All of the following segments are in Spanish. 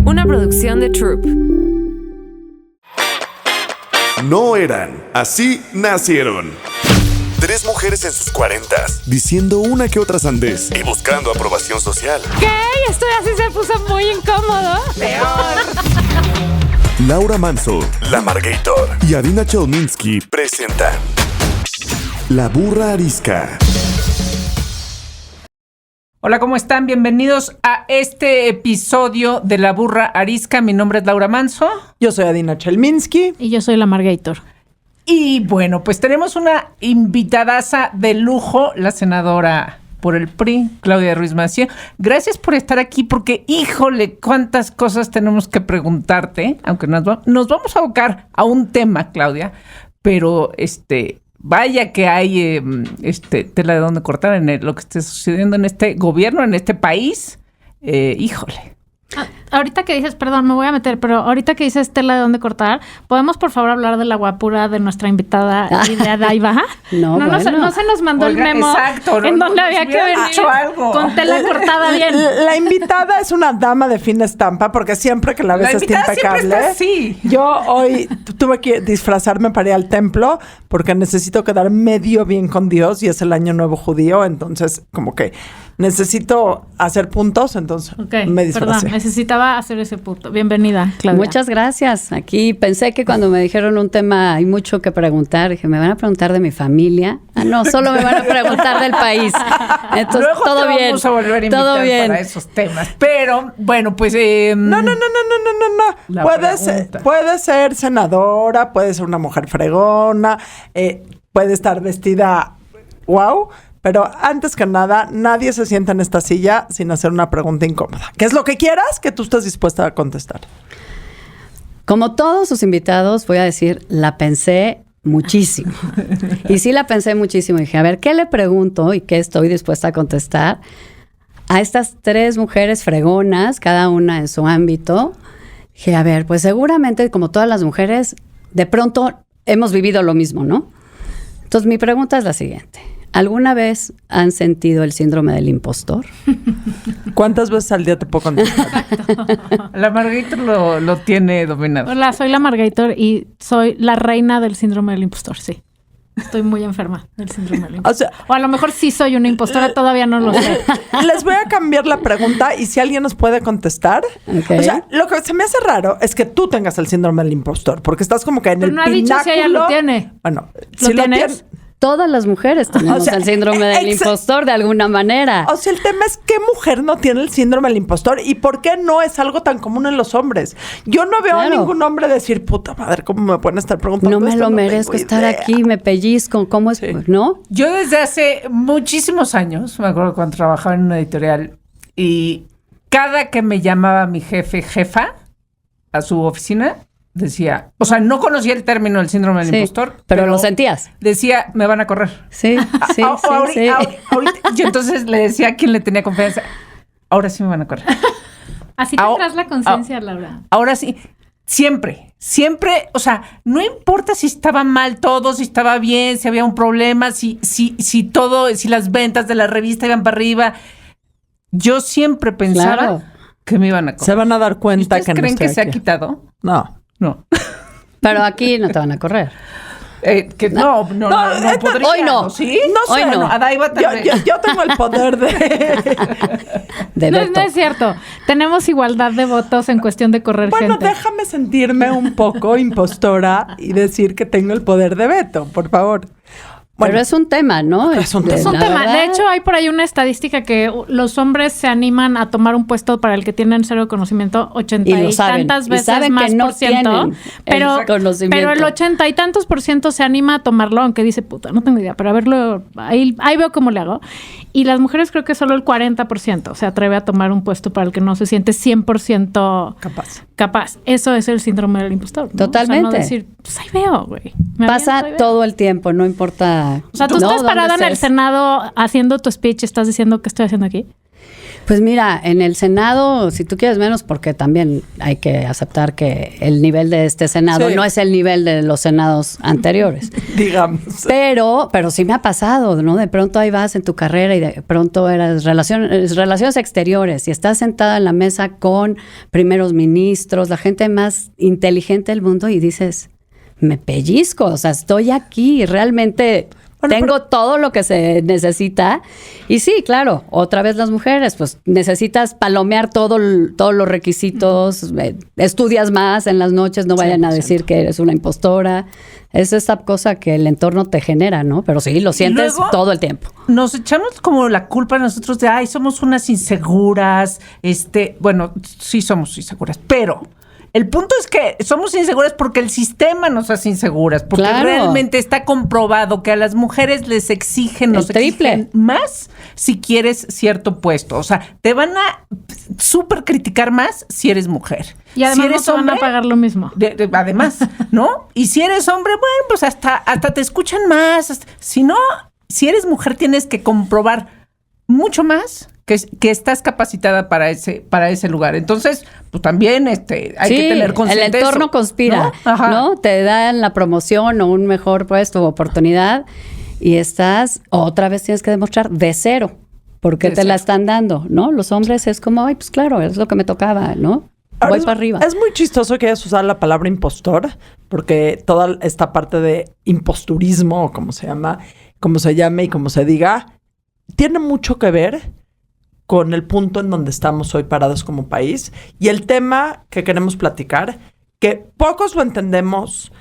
una producción de Troop. No eran, así nacieron. 3 mujeres en sus 40s, diciendo una que otra sandez y buscando aprobación social. ¿Qué? Esto así se puso muy incómodo. Peor. Laura Manso, La Margator y Adina Chelminsky presentan La Burra Arisca. Hola, ¿cómo están? Bienvenidos a este episodio de La Burra Arisca. Mi nombre es Laura Manso. Yo soy Adina Chelminsky. Y yo soy la Margator. Y bueno, pues tenemos una invitadaza de lujo, la senadora por el PRI, Claudia Ruiz Massieu. Gracias por estar aquí porque, híjole, cuántas cosas tenemos que preguntarte, aunque nos vamos a abocar a un tema, Claudia, pero vaya que hay tela de dónde cortar en lo que esté sucediendo en este gobierno, en este país. Híjole. Ahorita que dices, perdón, me voy a meter, pero ahorita que dices tela de dónde cortar, ¿podemos por favor hablar de la guapura de nuestra invitada Lidia Daiva? No se nos mandó el memo. Exacto, en donde había que venir algo con tela cortada bien. La invitada es una dama de fina estampa porque siempre que la ves está impecable. Está así. Yo hoy tuve que disfrazarme para ir al templo porque necesito quedar medio bien con Dios y es el año nuevo judío, entonces como que necesito hacer puntos, entonces me disfracé. Perdón, necesitaba hacer ese punto. Bienvenida, Claudia. Muchas gracias. Aquí pensé que cuando me dijeron un tema hay mucho que preguntar, dije, ¿me van a preguntar de mi familia? Ah, no, solo me van a preguntar del país. Entonces, luego todo te bien. Vamos a volver a invitar todo bien para esos temas. Pero, bueno, pues... No. Puede ser senadora, puede ser una mujer fregona, puede estar vestida wow. Pero antes que nada, nadie se sienta en esta silla sin hacer una pregunta incómoda. ¿Qué es lo que quieras que tú estés dispuesta a contestar? Como todos sus invitados, voy a decir, la pensé muchísimo. Y sí la pensé muchísimo. Dije, a ver, ¿qué le pregunto y qué estoy dispuesta a contestar a estas 3 mujeres fregonas, cada una en su ámbito? Dije, a ver, pues seguramente, como todas las mujeres, de pronto hemos vivido lo mismo, ¿no? Entonces, mi pregunta es la siguiente. ¿Alguna vez han sentido el síndrome del impostor? ¿Cuántas veces al día te puedo contestar? La Margator lo tiene dominado. Hola, soy la Margator y soy la reina del síndrome del impostor, sí. Estoy muy enferma del síndrome del impostor. O a lo mejor sí soy una impostora, todavía no lo sé. Les voy a cambiar la pregunta y si alguien nos puede contestar. Okay. O sea, lo que se me hace raro es que tú tengas el síndrome del impostor, porque estás como que en pero el no pináculo. Ha dicho si ella lo tiene. Bueno, ¿Lo tienes? Todas las mujeres tenemos el síndrome del impostor de alguna manera. O sea, el tema es qué mujer no tiene el síndrome del impostor y por qué no es algo tan común en los hombres. Yo no veo a ningún hombre decir, puta madre, ¿cómo me pueden estar preguntando no me esto? lo merezco estar aquí, me pellizco, ¿cómo es? Sí. ¿No? Yo desde hace muchísimos años, me acuerdo cuando trabajaba en una editorial, y cada que me llamaba mi jefa a su oficina, decía, o sea, no conocía el término del síndrome del impostor. Pero lo sentías. Decía, me van a correr. Sí. Ahorita, yo entonces le decía a quien le tenía confianza, ahora sí me van a correr. Así tendrás la conciencia, Laura. Ahora sí, siempre, o sea, no importa si estaba mal todo, si estaba bien, si había un problema, si todo, si las ventas de la revista iban para arriba, yo siempre pensaba que me iban a correr. Se van a dar cuenta que no creen estoy que se aquí. ha quitado? No. Pero aquí no te van a correr. No podría. Hoy no. ¿Sí? No sé. Hoy no. Adaiva también. Yo tengo el poder de no, veto. no es cierto. Tenemos igualdad de votos en cuestión de correr Bueno, gente. déjame sentirme un poco impostora y decir que tengo el poder de veto, por favor. Bueno, pero es un tema, ¿no? Es un Es un La tema. verdad, De hecho, hay por ahí una estadística que los hombres se animan a tomar un puesto para el que tienen cero conocimiento 80 Y lo y saben. tantas Y veces saben más que no por ciento. tienen Pero, el conocimiento. pero el 80 y tantos por ciento se anima a tomarlo, aunque dice, puta, no tengo idea, pero a verlo, ahí veo cómo le hago. Y las mujeres creo que solo el 40% se atreve a tomar un puesto para el que no se siente 100% capaz. Eso es el síndrome del impostor, ¿no? Totalmente. O sea, no decir, pues ahí veo, güey. pasa todo el tiempo, no importa. O sea, tú estás parada en el Senado haciendo tu speech, estás diciendo, ¿qué estoy haciendo aquí? Pues mira, en el Senado, si tú quieres menos, porque también hay que aceptar que el nivel de este Senado no es el nivel de los senados anteriores. Digamos. Pero sí me ha pasado, ¿no? De pronto ahí vas en tu carrera y de pronto eres relaciones exteriores y estás sentada en la mesa con primeros ministros, la gente más inteligente del mundo y dices, me pellizco, o sea, estoy aquí, realmente... Tengo todo lo que se necesita. Y sí, claro, otra vez las mujeres, pues necesitas palomear todos los requisitos, estudias más en las noches, no vayan 100%. A decir que eres una impostora. Es esa cosa que el entorno te genera, ¿no? Pero sí, lo sientes todo el tiempo. Nos echamos como la culpa nosotros de, somos unas inseguras. Bueno, sí somos inseguras, pero... El punto es que somos inseguras porque el sistema nos hace inseguras, porque realmente está comprobado que a las mujeres les exigen, nos exigen más si quieres cierto puesto. O sea, te van a súper criticar más si eres mujer. Y además si eres no te hombre, van a pagar lo mismo. Además, ¿no? Y si eres hombre, bueno, pues hasta te escuchan más. Si no, si eres mujer tienes que comprobar mucho más que estás capacitada para ese lugar. Entonces, pues también hay que tener consciente el entorno eso, conspira, ¿no? Te dan la promoción o un mejor puesto o oportunidad y otra vez tienes que demostrar de cero, porque te la están dando, ¿no? Los hombres es como, pues claro, es lo que me tocaba, ¿no? Voy para arriba. Es muy chistoso que hayas usado la palabra impostor, porque toda esta parte de imposturismo, o como se llame y como se diga, tiene mucho que ver con el punto en donde estamos hoy parados como país y el tema que queremos platicar, que pocos lo entendemos,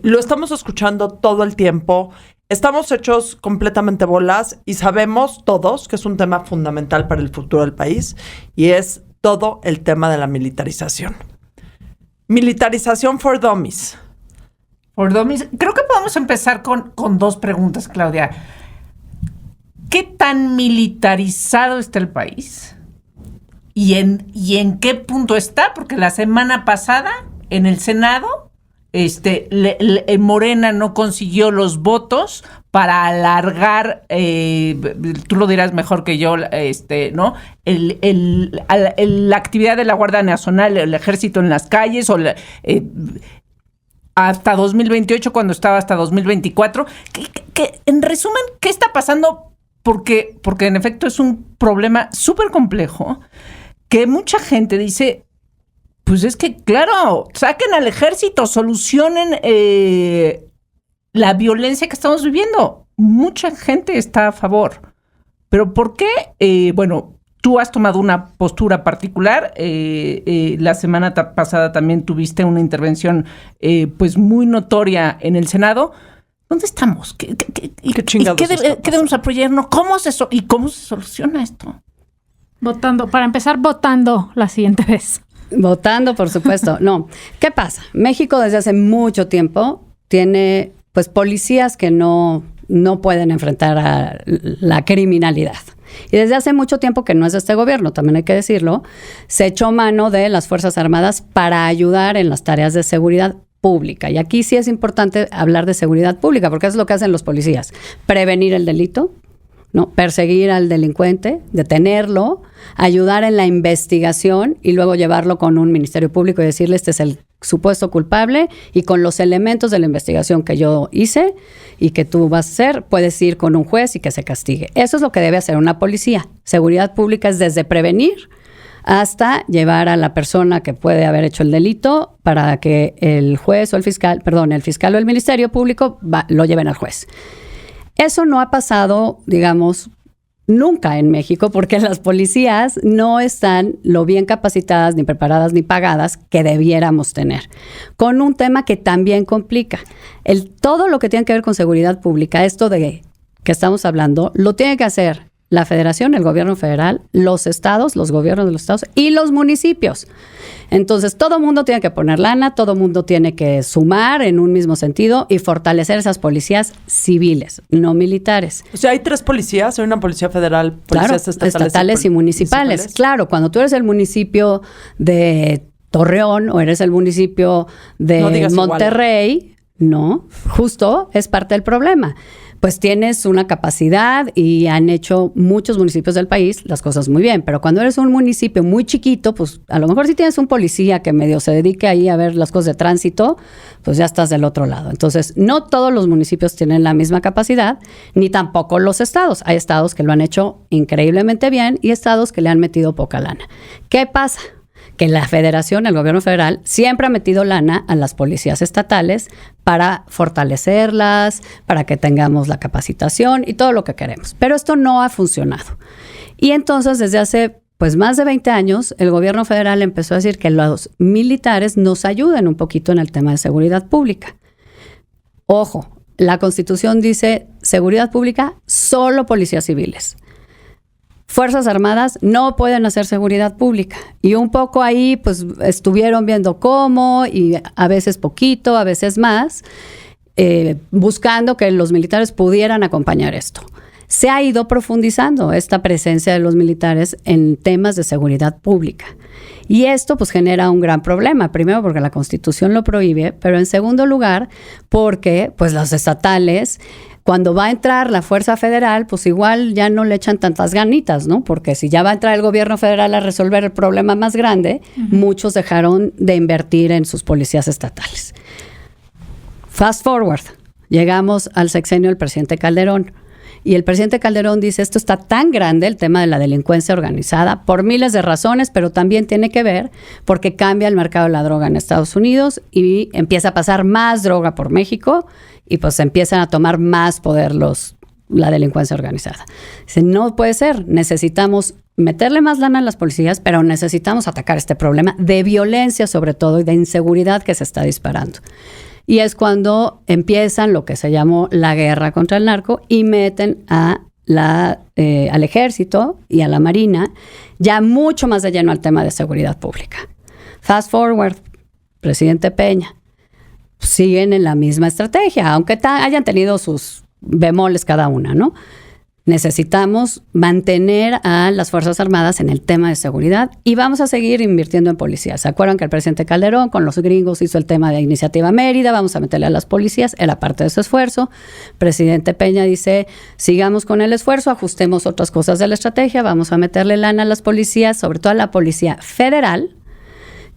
lo estamos escuchando todo el tiempo, estamos hechos completamente bolas y sabemos todos que es un tema fundamental para el futuro del país y es todo el tema de la militarización. Militarización for dummies. For dummies. Creo que podemos empezar con 2 preguntas, Claudia. ¿Qué tan militarizado está el país? ¿Y en qué punto está? Porque la semana pasada, en el Senado, Morena no consiguió los votos para alargar, tú lo dirás mejor que yo, ¿no? La actividad de la Guardia Nacional, el Ejército en las calles, hasta 2028, cuando estaba hasta 2024. Que en resumen, ¿qué está pasando? Porque en efecto es un problema súper complejo que mucha gente dice, pues es que, claro, saquen al ejército, solucionen la violencia que estamos viviendo. Mucha gente está a favor. Pero ¿por qué? Bueno, tú has tomado una postura particular. La semana pasada también tuviste una intervención pues muy notoria en el Senado. ¿Dónde estamos? ¿Qué debemos apoyarnos? ¿Cómo se soluciona esto? Votando. Para empezar, votando la siguiente vez. Votando, por supuesto. No. ¿Qué pasa? México desde hace mucho tiempo tiene pues policías que no pueden enfrentar a la criminalidad. Y desde hace mucho tiempo, que no es de este gobierno, también hay que decirlo, se echó mano de las Fuerzas Armadas para ayudar en las tareas de seguridad pública. Y aquí sí es importante hablar de seguridad pública, porque eso es lo que hacen los policías. Prevenir el delito, ¿no? Perseguir al delincuente, detenerlo, ayudar en la investigación y luego llevarlo con un ministerio público y decirle, este es el supuesto culpable y con los elementos de la investigación que yo hice y que tú vas a hacer, puedes ir con un juez y que se castigue. Eso es lo que debe hacer una policía. Seguridad pública es desde prevenir hasta llevar a la persona que puede haber hecho el delito para que el juez o el fiscal o el ministerio público lo lleven al juez. Eso no ha pasado, digamos, nunca en México, porque las policías no están lo bien capacitadas, ni preparadas, ni pagadas que debiéramos tener. Con un tema que también complica. Todo lo que tiene que ver con seguridad pública, esto de que estamos hablando, lo tiene que hacer la federación, el gobierno federal, los estados, los gobiernos de los estados y los municipios. Entonces, todo mundo tiene que poner lana, todo mundo tiene que sumar en un mismo sentido y fortalecer esas policías civiles, no militares. O sea, hay 3 policías, hay una policía federal, policías estatales y municipales. Claro, cuando tú eres el municipio de Torreón o eres el municipio de Monterrey, no, justo es parte del problema. pues tienes una capacidad y han hecho muchos municipios del país las cosas muy bien. Pero cuando eres un municipio muy chiquito, pues a lo mejor si tienes un policía que medio se dedique ahí a ver las cosas de tránsito, pues ya estás del otro lado. Entonces, no todos los municipios tienen la misma capacidad, ni tampoco los estados. Hay estados que lo han hecho increíblemente bien y estados que le han metido poca lana. ¿Qué pasa? Que la federación, el gobierno federal, siempre ha metido lana a las policías estatales para fortalecerlas, para que tengamos la capacitación y todo lo que queremos. Pero esto no ha funcionado. Y entonces, desde hace pues más de 20 años, el gobierno federal empezó a decir que los militares nos ayuden un poquito en el tema de seguridad pública. Ojo, la Constitución dice seguridad pública, solo policías civiles. Fuerzas Armadas no pueden hacer seguridad pública. Y un poco ahí, pues, estuvieron viendo cómo, y a veces poquito, a veces más, buscando que los militares pudieran acompañar esto. Se ha ido profundizando esta presencia de los militares en temas de seguridad pública. Y esto, pues, genera un gran problema. Primero, porque la Constitución lo prohíbe, pero en segundo lugar, porque, pues, los estatales, cuando va a entrar la Fuerza Federal, pues igual ya no le echan tantas ganitas, ¿no? Porque si ya va a entrar el gobierno federal a resolver el problema más grande, muchos dejaron de invertir en sus policías estatales. Fast forward, llegamos al sexenio del presidente Calderón. Y el presidente Calderón dice, esto está tan grande, el tema de la delincuencia organizada, por miles de razones, pero también tiene que ver porque cambia el mercado de la droga en Estados Unidos y empieza a pasar más droga por México y pues empiezan a tomar más poder la delincuencia organizada. Dice, no puede ser, necesitamos meterle más lana a las policías, pero necesitamos atacar este problema de violencia sobre todo y de inseguridad que se está disparando. Y es cuando empiezan lo que se llamó la guerra contra el narco y meten al ejército y a la marina ya mucho más de lleno al tema de seguridad pública. Fast forward, presidente Peña, siguen en la misma estrategia, aunque hayan tenido sus bemoles cada una, ¿no? Necesitamos mantener a las Fuerzas Armadas en el tema de seguridad y vamos a seguir invirtiendo en policías. ¿Se acuerdan que el presidente Calderón con los gringos hizo el tema de Iniciativa Mérida? Vamos a meterle a las policías, era parte de su esfuerzo. Presidente Peña dice, sigamos con el esfuerzo, ajustemos otras cosas de la estrategia, vamos a meterle lana a las policías, sobre todo a la Policía Federal,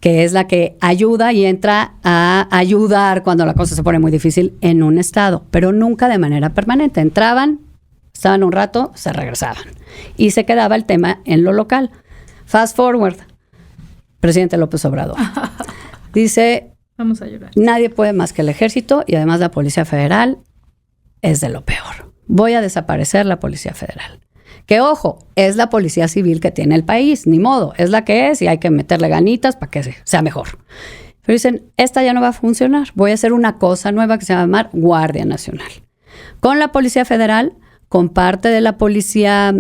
que es la que ayuda y entra a ayudar cuando la cosa se pone muy difícil en un estado, pero nunca de manera permanente. Entraban, estaban un rato, se regresaban. Y se quedaba el tema en lo local. Fast forward, presidente López Obrador. Dice, vamos a llorar. Nadie puede más que el ejército y además la Policía Federal es de lo peor. Voy a desaparecer la Policía Federal. Que ojo, es la policía civil que tiene el país, ni modo, es la que es y hay que meterle ganitas para que sea mejor. Pero dicen, esta ya no va a funcionar, voy a hacer una cosa nueva que se va a llamar Guardia Nacional. Con la Policía Federal, con parte de la policía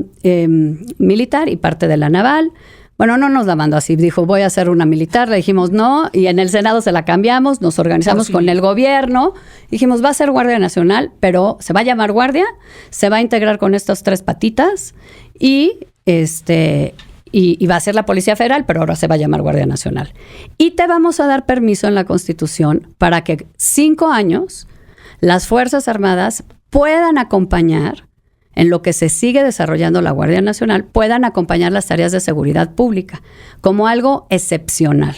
militar y parte de la naval. Bueno, no nos la mandó así, dijo voy a hacer una militar, le dijimos no, y en el Senado se la cambiamos, nos organizamos con el gobierno, dijimos va a ser Guardia Nacional, pero se va a llamar Guardia, se va a integrar con estas 3 patitas y va a ser la Policía Federal, pero ahora se va a llamar Guardia Nacional. Y te vamos a dar permiso en la Constitución para que 5 años las Fuerzas Armadas puedan acompañar en lo que se sigue desarrollando la Guardia Nacional, puedan acompañar las tareas de seguridad pública como algo excepcional,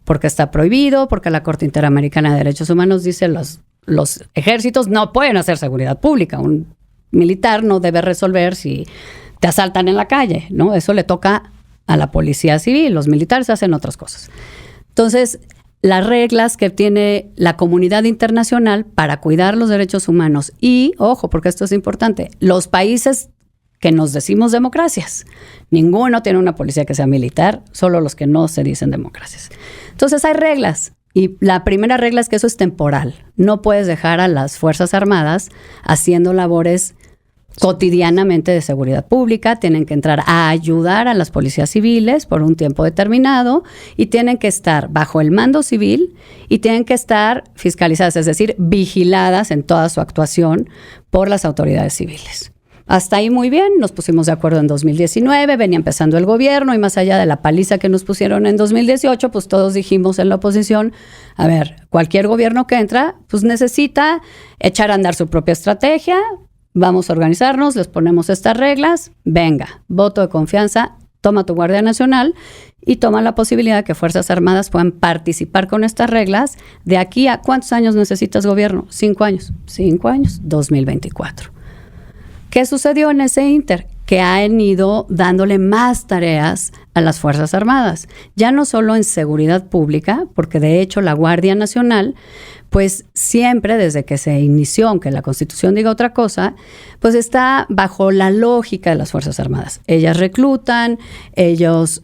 porque está prohibido, porque la Corte Interamericana de Derechos Humanos dice los ejércitos no pueden hacer seguridad pública, un militar no debe resolver si te asaltan en la calle, ¿no? Eso le toca a la policía civil, los militares hacen otras cosas. Entonces, las reglas que tiene la comunidad internacional para cuidar los derechos humanos y, ojo, porque esto es importante, los países que nos decimos democracias, ninguno tiene una policía que sea militar, solo los que no se dicen democracias. Entonces hay reglas y la primera regla es que eso es temporal, no puedes dejar a las Fuerzas Armadas haciendo labores cotidianamente de seguridad pública, tienen que entrar a ayudar a las policías civiles por un tiempo determinado y tienen que estar bajo el mando civil y tienen que estar fiscalizadas, es decir, vigiladas en toda su actuación por las autoridades civiles. Hasta ahí muy bien, nos pusimos de acuerdo en 2019, venía empezando el gobierno y más allá de la paliza que nos pusieron en 2018, pues todos dijimos en la oposición, a ver, cualquier gobierno que entra, pues necesita echar a andar su propia estrategia, vamos a organizarnos, les ponemos estas reglas, venga, voto de confianza, toma tu Guardia Nacional y toma la posibilidad de que Fuerzas Armadas puedan participar con estas reglas. De aquí a ¿cuántos años necesitas gobierno? 5 años. 5 años, 2024. ¿Qué sucedió en ese ínter? Que han ido dándole más tareas a las Fuerzas Armadas, ya no solo en seguridad pública, porque de hecho la Guardia Nacional, pues siempre desde que se inició, aunque la Constitución diga otra cosa, pues está bajo la lógica de las Fuerzas Armadas. Ellas reclutan, ellos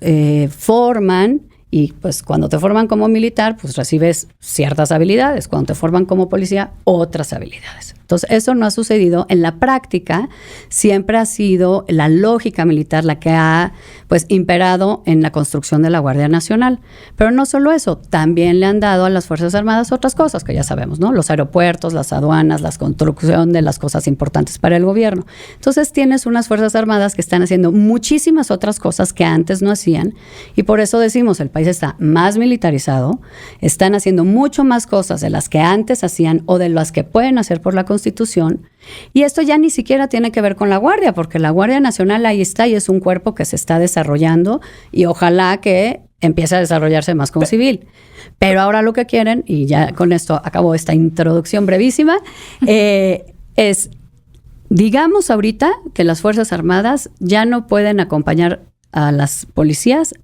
forman, y pues cuando te forman como militar, pues recibes ciertas habilidades. Cuando te forman como policía, otras habilidades. Entonces, eso no ha sucedido. En la práctica, siempre ha sido la lógica militar la que ha pues imperado en la construcción de la Guardia Nacional. Pero no solo eso, también le han dado a las Fuerzas Armadas otras cosas que ya sabemos, ¿no? Los aeropuertos, las aduanas, la construcción de las cosas importantes para el gobierno. Entonces, tienes unas Fuerzas Armadas que están haciendo muchísimas otras cosas que antes no hacían, y por eso decimos, el país está más militarizado, están haciendo mucho más cosas de las que antes hacían o de las que pueden hacer por la Constitución, y esto ya ni siquiera tiene que ver con la Guardia, porque la Guardia Nacional ahí está y es un cuerpo que se está desarrollando y ojalá que empiece a desarrollarse más como civil. Pero ahora lo que quieren, y ya con esto acabo esta introducción brevísima, es, digamos ahorita que las Fuerzas Armadas ya no pueden acompañar a las policías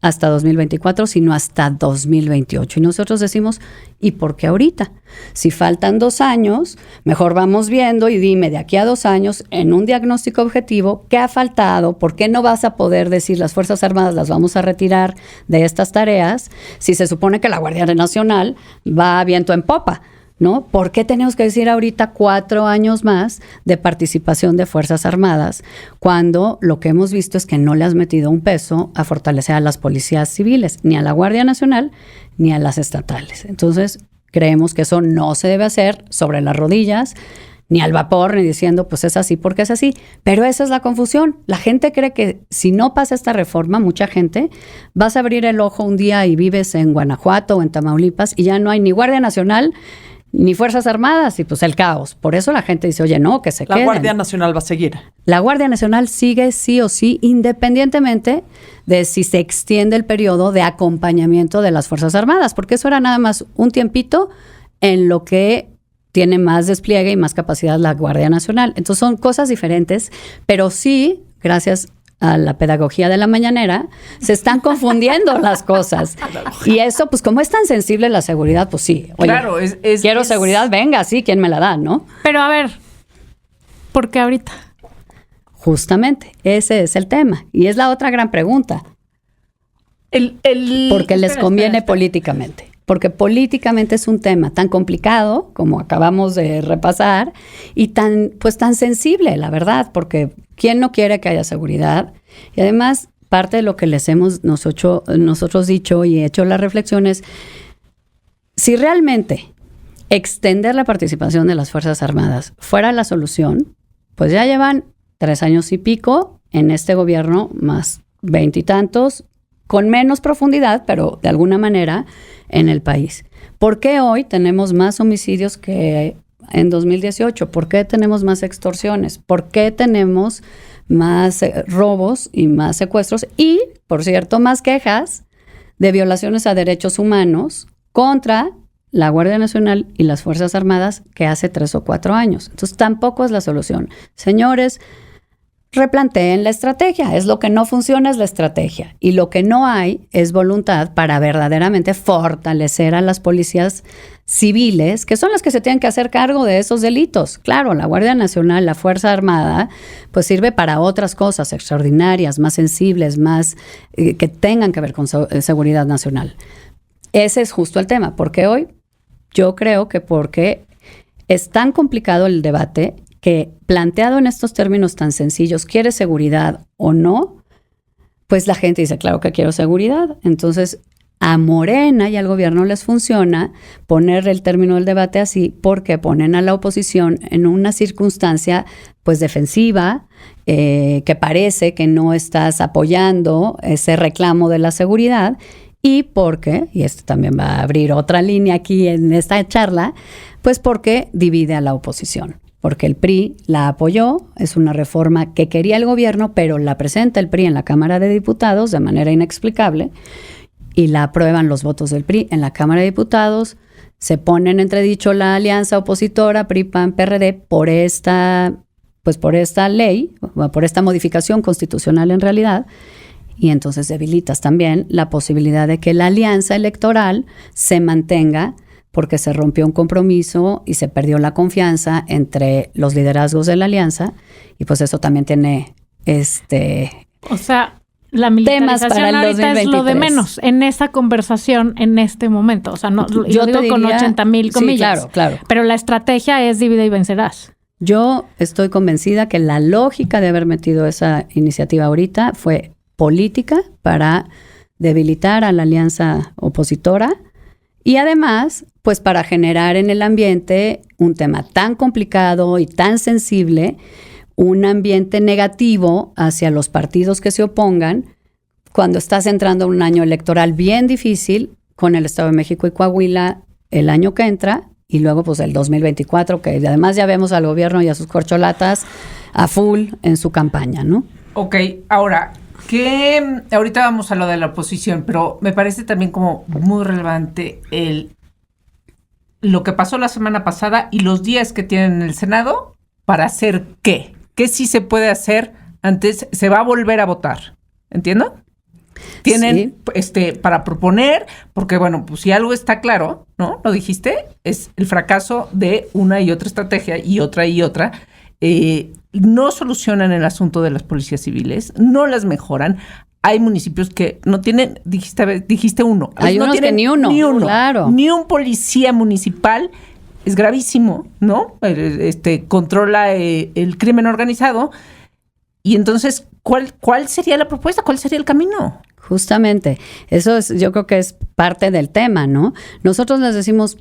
hasta 2024, sino hasta 2028. Y nosotros decimos, ¿y por qué ahorita? Si faltan 2 años, mejor vamos viendo y dime de aquí a 2 años, en un diagnóstico objetivo, ¿qué ha faltado? ¿Por qué no vas a poder decir las Fuerzas Armadas las vamos a retirar de estas tareas si se supone que la Guardia Nacional va a viento en popa? ¿No? ¿Por qué tenemos que decir ahorita 4 años más de participación de Fuerzas Armadas cuando lo que hemos visto es que no le has metido un peso a fortalecer a las policías civiles, ni a la Guardia Nacional, ni a las estatales? Entonces, creemos que eso no se debe hacer sobre las rodillas, ni al vapor, ni diciendo, pues es así porque es así. Pero esa es la confusión. La gente cree que si no pasa esta reforma, mucha gente, vas a abrir el ojo un día y vives en Guanajuato o en Tamaulipas y ya no hay ni Guardia Nacional, ni Fuerzas Armadas, y pues el caos. Por eso la gente dice, oye, no, que se queden. La Guardia Nacional va a seguir. La Guardia Nacional sigue sí o sí, independientemente de si se extiende el periodo de acompañamiento de las Fuerzas Armadas, porque eso era nada más un tiempito en lo que tiene más despliegue y más capacidad la Guardia Nacional. Entonces son cosas diferentes, pero sí, gracias a la pedagogía de la mañanera, se están confundiendo las cosas. Y eso, pues como es tan sensible la seguridad, pues sí. Oye, claro, quiero seguridad, venga, sí, ¿quién me la da, no? Pero a ver, ¿por qué ahorita? Justamente, ese es el tema. Y es la otra gran pregunta. Porque les conviene políticamente. Porque políticamente es un tema tan complicado, como acabamos de repasar, y tan sensible, la verdad, porque ¿quién no quiere que haya seguridad? Y además, parte de lo que les hemos nosotros dicho y hecho las reflexiones, si realmente extender la participación de las Fuerzas Armadas fuera la solución, pues ya llevan 3 años y pico en este gobierno, más 20 y tantos, con menos profundidad, pero de alguna manera en el país. ¿Por qué hoy tenemos más homicidios que en 2018? ¿Por qué tenemos más extorsiones? ¿Por qué tenemos más robos y más secuestros? Y, por cierto, más quejas de violaciones a derechos humanos contra la Guardia Nacional y las Fuerzas Armadas que hace 3 o 4 años. Entonces, tampoco es la solución. Señores, replanteen la estrategia. Es lo que no funciona, es la estrategia. Y lo que no hay es voluntad para verdaderamente fortalecer a las policías civiles, que son las que se tienen que hacer cargo de esos delitos. Claro, la Guardia Nacional, la Fuerza Armada, pues sirve para otras cosas extraordinarias, más sensibles, más que tengan que ver con seguridad nacional. Ese es justo el tema. Porque hoy yo creo que porque es tan complicado el debate que planteado en estos términos tan sencillos, ¿quieres seguridad o no? Pues la gente dice, claro que quiero seguridad. Entonces, a Morena y al gobierno les funciona poner el término del debate así porque ponen a la oposición en una circunstancia pues defensiva, que parece que no estás apoyando ese reclamo de la seguridad, y porque, y esto también va a abrir otra línea aquí en esta charla, pues porque divide a la oposición. porque el PRI la apoyó, es una reforma que quería el gobierno, pero la presenta el PRI en la Cámara de Diputados de manera inexplicable y la aprueban los votos del PRI en la Cámara de Diputados. Se pone en entredicho la alianza opositora PRI-PAN-PRD por esta ley, por esta modificación constitucional en realidad, y entonces debilitas también la posibilidad de que la alianza electoral se mantenga porque se rompió un compromiso y se perdió la confianza entre los liderazgos de la alianza, y pues eso también tiene O sea, la temas para militarización el ahorita 2023. es lo de menos en esta conversación, en este momento. O sea, no, yo digo con 80,000 comillas. Sí, claro. Pero la estrategia es divide y vencerás. Yo estoy convencida que la lógica de haber metido esa iniciativa ahorita fue política para debilitar a la alianza opositora y además, pues para generar en el ambiente un tema tan complicado y tan sensible, un ambiente negativo hacia los partidos que se opongan cuando estás entrando a un año electoral bien difícil con el Estado de México y Coahuila el año que entra y luego pues el 2024, que además ya vemos al gobierno y a sus corcholatas a full en su campaña, ¿no? Ok, ahora, que ahorita vamos a lo de la oposición, pero me parece también como muy relevante lo que pasó la semana pasada y los días que tienen en el Senado para hacer qué. ¿Qué sí se puede hacer antes? Se va a volver a votar, ¿entiendo? Tienen para proponer, porque bueno, pues si algo está claro, ¿no? Lo dijiste, es el fracaso de una y otra estrategia y otra. No solucionan el asunto de las policías civiles, no las mejoran. Hay municipios que no tienen, dijiste uno. Hay no unos que ni uno, claro. Ni un policía municipal. Es gravísimo, ¿no? Controla el crimen organizado. Y entonces, ¿cuál sería la propuesta? ¿Cuál sería el camino? Justamente, eso yo creo que es parte del tema, ¿no? Nosotros les decimos,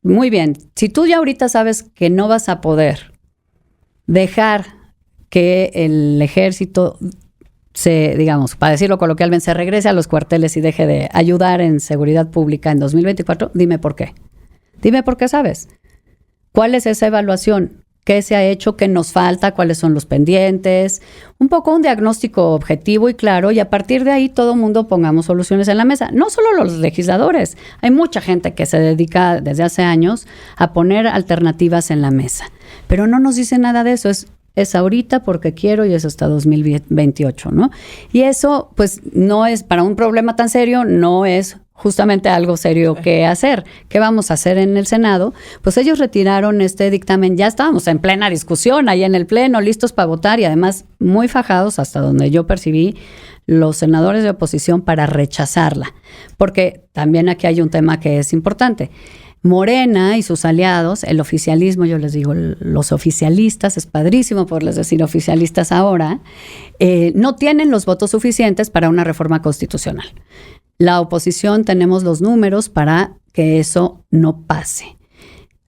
muy bien, si tú ya ahorita sabes que no vas a poder dejar que el ejército digamos, para decirlo coloquialmente, se regrese a los cuarteles y deje de ayudar en seguridad pública en 2024, dime por qué. Dime por qué sabes. ¿Cuál es esa evaluación? ¿Qué se ha hecho? ¿Qué nos falta? ¿Cuáles son los pendientes? Un poco un diagnóstico objetivo y claro, y a partir de ahí todo mundo pongamos soluciones en la mesa. No solo los legisladores, hay mucha gente que se dedica desde hace años a poner alternativas en la mesa, pero no nos dice nada de eso. Es ahorita porque quiero y es hasta 2028, ¿no? Y eso, pues, no es, para un problema tan serio, no es justamente algo serio que hacer. ¿Qué vamos a hacer en el Senado? Pues ellos retiraron este dictamen, ya estábamos en plena discusión, ahí en el pleno, listos para votar y además muy fajados, hasta donde yo percibí, los senadores de oposición para rechazarla. Porque también aquí hay un tema que es importante. Morena y sus aliados, el oficialismo, yo les digo los oficialistas, es padrísimo poderles decir oficialistas ahora, no tienen los votos suficientes para una reforma constitucional. La oposición tenemos los números para que eso no pase.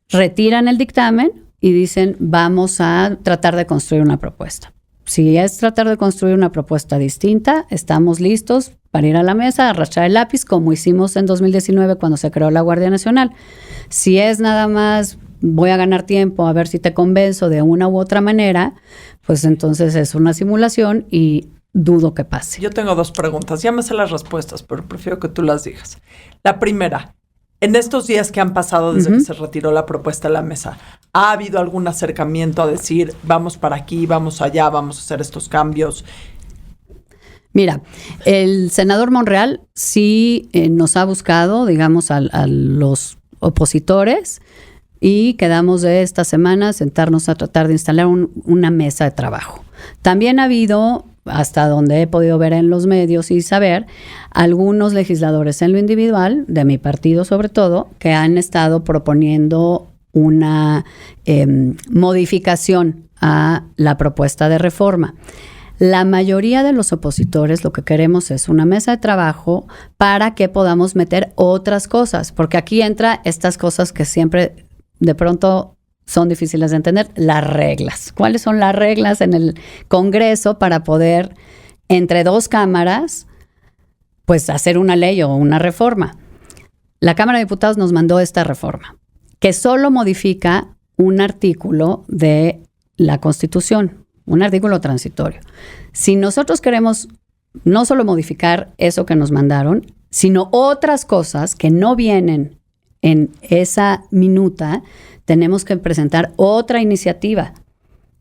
Retiran el dictamen y dicen vamos a tratar de construir una propuesta. Si es tratar de construir una propuesta distinta, estamos listos para ir a la mesa, arrastrar el lápiz, como hicimos en 2019 cuando se creó la Guardia Nacional. Si es nada más voy a ganar tiempo a ver si te convenzo de una u otra manera, pues entonces es una simulación y dudo que pase. Yo tengo dos preguntas, ya me sé las respuestas, pero prefiero que tú las digas. La primera, en estos días que han pasado desde que se retiró la propuesta de la mesa, ¿ha habido algún acercamiento a decir vamos para aquí, vamos allá, vamos a hacer estos cambios? Mira, el senador Monreal sí nos ha buscado, digamos, a los opositores y quedamos de esta semana sentarnos a tratar de instalar una mesa de trabajo. También ha habido, hasta donde he podido ver en los medios y saber, algunos legisladores en lo individual, de mi partido sobre todo, que han estado proponiendo una modificación a la propuesta de reforma. La mayoría de los opositores lo que queremos es una mesa de trabajo para que podamos meter otras cosas, porque aquí entra estas cosas que siempre de pronto son difíciles de entender, las reglas. ¿Cuáles son las reglas en el Congreso para poder, entre dos cámaras, pues hacer una ley o una reforma? La Cámara de Diputados nos mandó esta reforma, que solo modifica un artículo de la Constitución, un artículo transitorio. Si nosotros queremos no solo modificar eso que nos mandaron, sino otras cosas que no vienen en esa minuta, tenemos que presentar otra iniciativa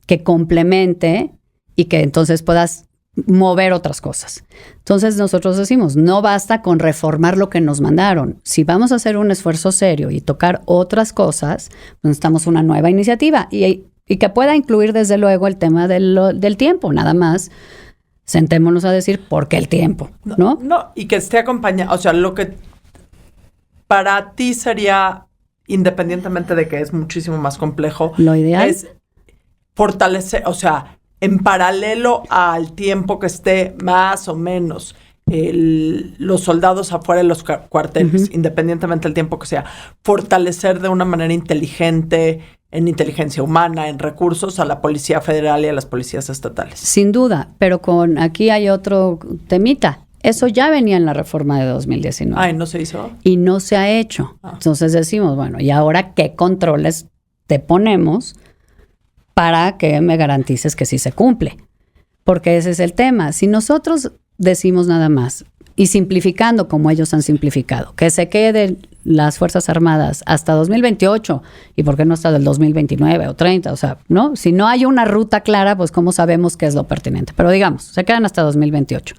que complemente y que entonces puedas mover otras cosas. Entonces nosotros decimos, no basta con reformar lo que nos mandaron. Si vamos a hacer un esfuerzo serio y tocar otras cosas, pues necesitamos una nueva iniciativa y que pueda incluir desde luego el tema del tiempo, nada más. Sentémonos a decir por qué el tiempo, ¿no? No, y que esté acompañado, o sea, lo que para ti sería, independientemente de que es muchísimo más complejo, lo ideal es fortalecer, o sea, en paralelo al tiempo que esté más o menos los soldados afuera de los cuarteles, independientemente del tiempo que sea, fortalecer de una manera inteligente, en inteligencia humana, en recursos, a la Policía Federal y a las policías estatales. Sin duda, pero aquí hay otro temita. Eso ya venía en la reforma de 2019. Ay, ¿no se hizo? Y no se ha hecho. Entonces decimos, bueno, ¿y ahora qué controles te ponemos para que me garantices que sí se cumple? Porque ese es el tema. Si nosotros decimos nada más, y simplificando como ellos han simplificado, que se queden las Fuerzas Armadas hasta 2028, y por qué no hasta el 2029 o 30, o sea, ¿no? Si no hay una ruta clara, pues ¿cómo sabemos qué es lo pertinente? Pero digamos, se quedan hasta 2028.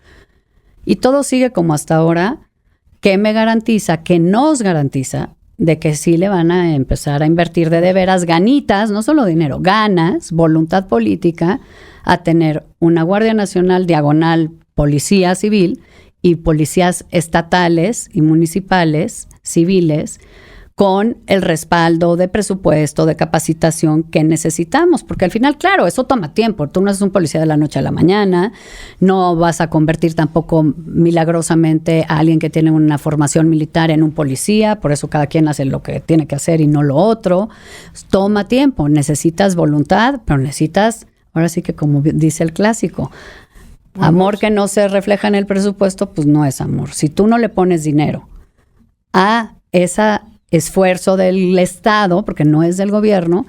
Y todo sigue como hasta ahora, ¿qué me garantiza, qué nos garantiza de que sí le van a empezar a invertir de veras ganitas, no solo dinero, ganas, voluntad política, a tener una Guardia Nacional diagonal policía civil y policías estatales y municipales, civiles, con el respaldo de presupuesto, de capacitación que necesitamos? Porque al final, claro, eso toma tiempo. Tú no eres un policía de la noche a la mañana, no vas a convertir tampoco milagrosamente a alguien que tiene una formación militar en un policía, por eso cada quien hace lo que tiene que hacer y no lo otro. Toma tiempo, necesitas voluntad, pero necesitas, ahora sí que como dice el clásico, amor que no se refleja en el presupuesto, pues no es amor. Si tú no le pones dinero a ese esfuerzo del Estado, porque no es del gobierno,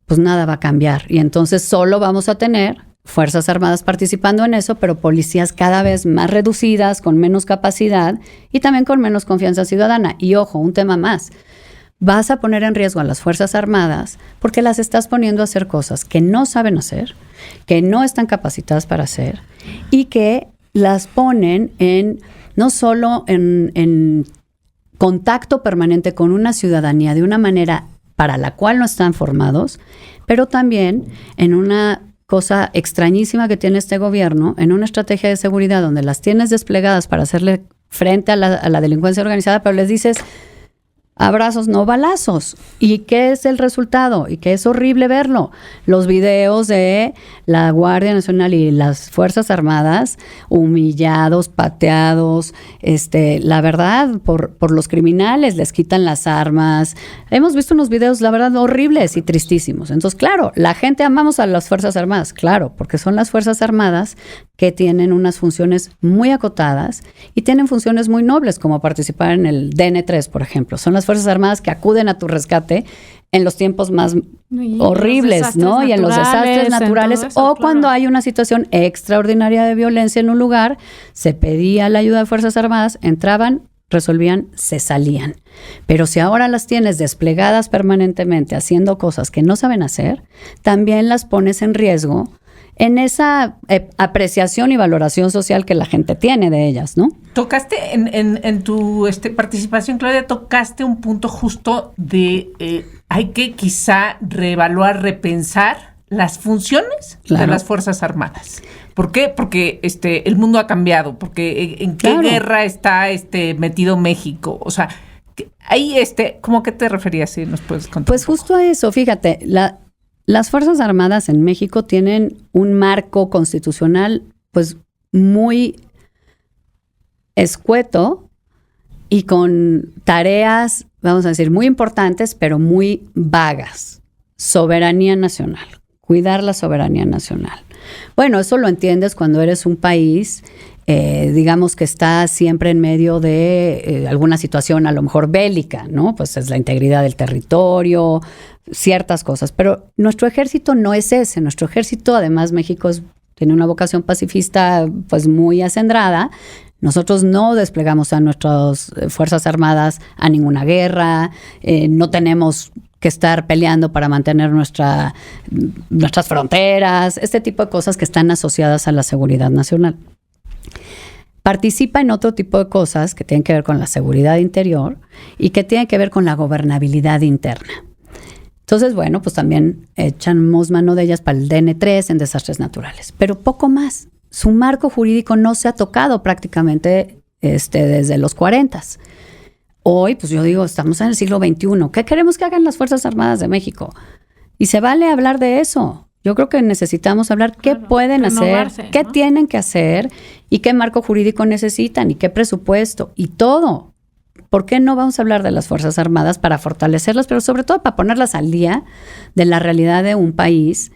pues nada va a cambiar. Y entonces solo vamos a tener Fuerzas Armadas participando en eso, pero policías cada vez más reducidas, con menos capacidad y también con menos confianza ciudadana. Y ojo, un tema más. Vas a poner en riesgo a las Fuerzas Armadas porque las estás poniendo a hacer cosas que no saben hacer, que no están capacitadas para hacer y que las ponen no solo en contacto permanente con una ciudadanía de una manera para la cual no están formados, pero también en una cosa extrañísima que tiene este gobierno, en una estrategia de seguridad donde las tienes desplegadas para hacerle frente a la delincuencia organizada, pero les dices abrazos, no balazos. ¿Y qué es el resultado? Y que es horrible verlo. Los videos de la Guardia Nacional y las Fuerzas Armadas humillados, pateados, la verdad, por los criminales, les quitan las armas. Hemos visto unos videos, la verdad, horribles y tristísimos. Entonces, claro, la gente amamos a las Fuerzas Armadas, claro, porque son las Fuerzas Armadas que tienen unas funciones muy acotadas y tienen funciones muy nobles, como participar en el DN3, por ejemplo. Son las Fuerzas Armadas que acuden a tu rescate en los tiempos más horribles, ¿no? Y en los desastres naturales o cuando hay una situación extraordinaria de violencia en un lugar, se pedía la ayuda de Fuerzas Armadas, entraban, resolvían, se salían. Pero si ahora las tienes desplegadas permanentemente haciendo cosas que no saben hacer, también las pones en riesgo en esa apreciación y valoración social que la gente tiene de ellas, ¿no? Tocaste en tu participación, Claudia, tocaste un punto justo de hay que quizá reevaluar, repensar las funciones de las Fuerzas Armadas. ¿Por qué? Porque el mundo ha cambiado, porque en qué guerra está metido México, o sea, ahí ¿cómo que te referías? Si nos puedes contar. Pues justo a eso, fíjate, las Fuerzas Armadas en México tienen un marco constitucional pues muy escueto y con tareas, vamos a decir, muy importantes, pero muy vagas. Soberanía nacional, cuidar la soberanía nacional. Bueno, eso lo entiendes cuando eres un país digamos que está siempre en medio de alguna situación a lo mejor bélica, ¿no? Pues es la integridad del territorio, ciertas cosas. Pero nuestro ejército no es ese. Nuestro ejército, además, México tiene una vocación pacifista pues muy acendrada. Nosotros no desplegamos a nuestras Fuerzas Armadas a ninguna guerra, no tenemos que estar peleando para mantener nuestras fronteras, este tipo de cosas que están asociadas a la seguridad nacional. Participa en otro tipo de cosas que tienen que ver con la seguridad interior y que tienen que ver con la gobernabilidad interna. Entonces, bueno, pues también echamos mano de ellas para el DN3 en desastres naturales, pero poco más. Su marco jurídico no se ha tocado prácticamente desde los 40s. Hoy, pues yo digo, estamos en el siglo XXI. ¿Qué queremos que hagan las Fuerzas Armadas de México? Y se vale hablar de eso. Yo creo que necesitamos hablar qué pueden hacer, qué tienen que hacer y qué marco jurídico necesitan y qué presupuesto y todo. ¿Por qué no vamos a hablar de las Fuerzas Armadas para fortalecerlas, pero sobre todo para ponerlas al día de la realidad de un país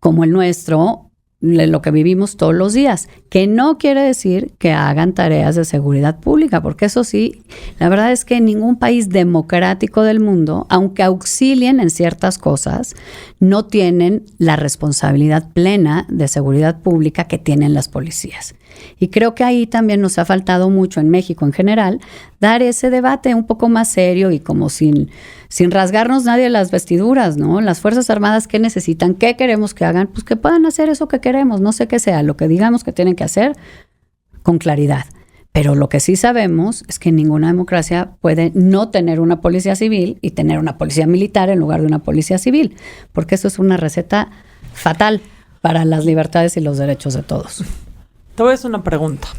como el nuestro, lo que vivimos todos los días, que no quiere decir que hagan tareas de seguridad pública, porque eso sí, la verdad es que ningún país democrático del mundo, aunque auxilien en ciertas cosas, no tienen la responsabilidad plena de seguridad pública que tienen las policías. Y creo que ahí también nos ha faltado mucho en México en general, dar ese debate un poco más serio y como sin rasgarnos nadie las vestiduras, ¿no? Las Fuerzas Armadas, ¿qué necesitan? ¿Qué queremos que hagan? Pues que puedan hacer eso que queremos, no sé qué sea, lo que digamos que tienen que hacer con claridad. Pero lo que sí sabemos es que ninguna democracia puede no tener una policía civil y tener una policía militar en lugar de una policía civil, porque eso es una receta fatal para las libertades y los derechos de todos. Te voy a hacer una pregunta.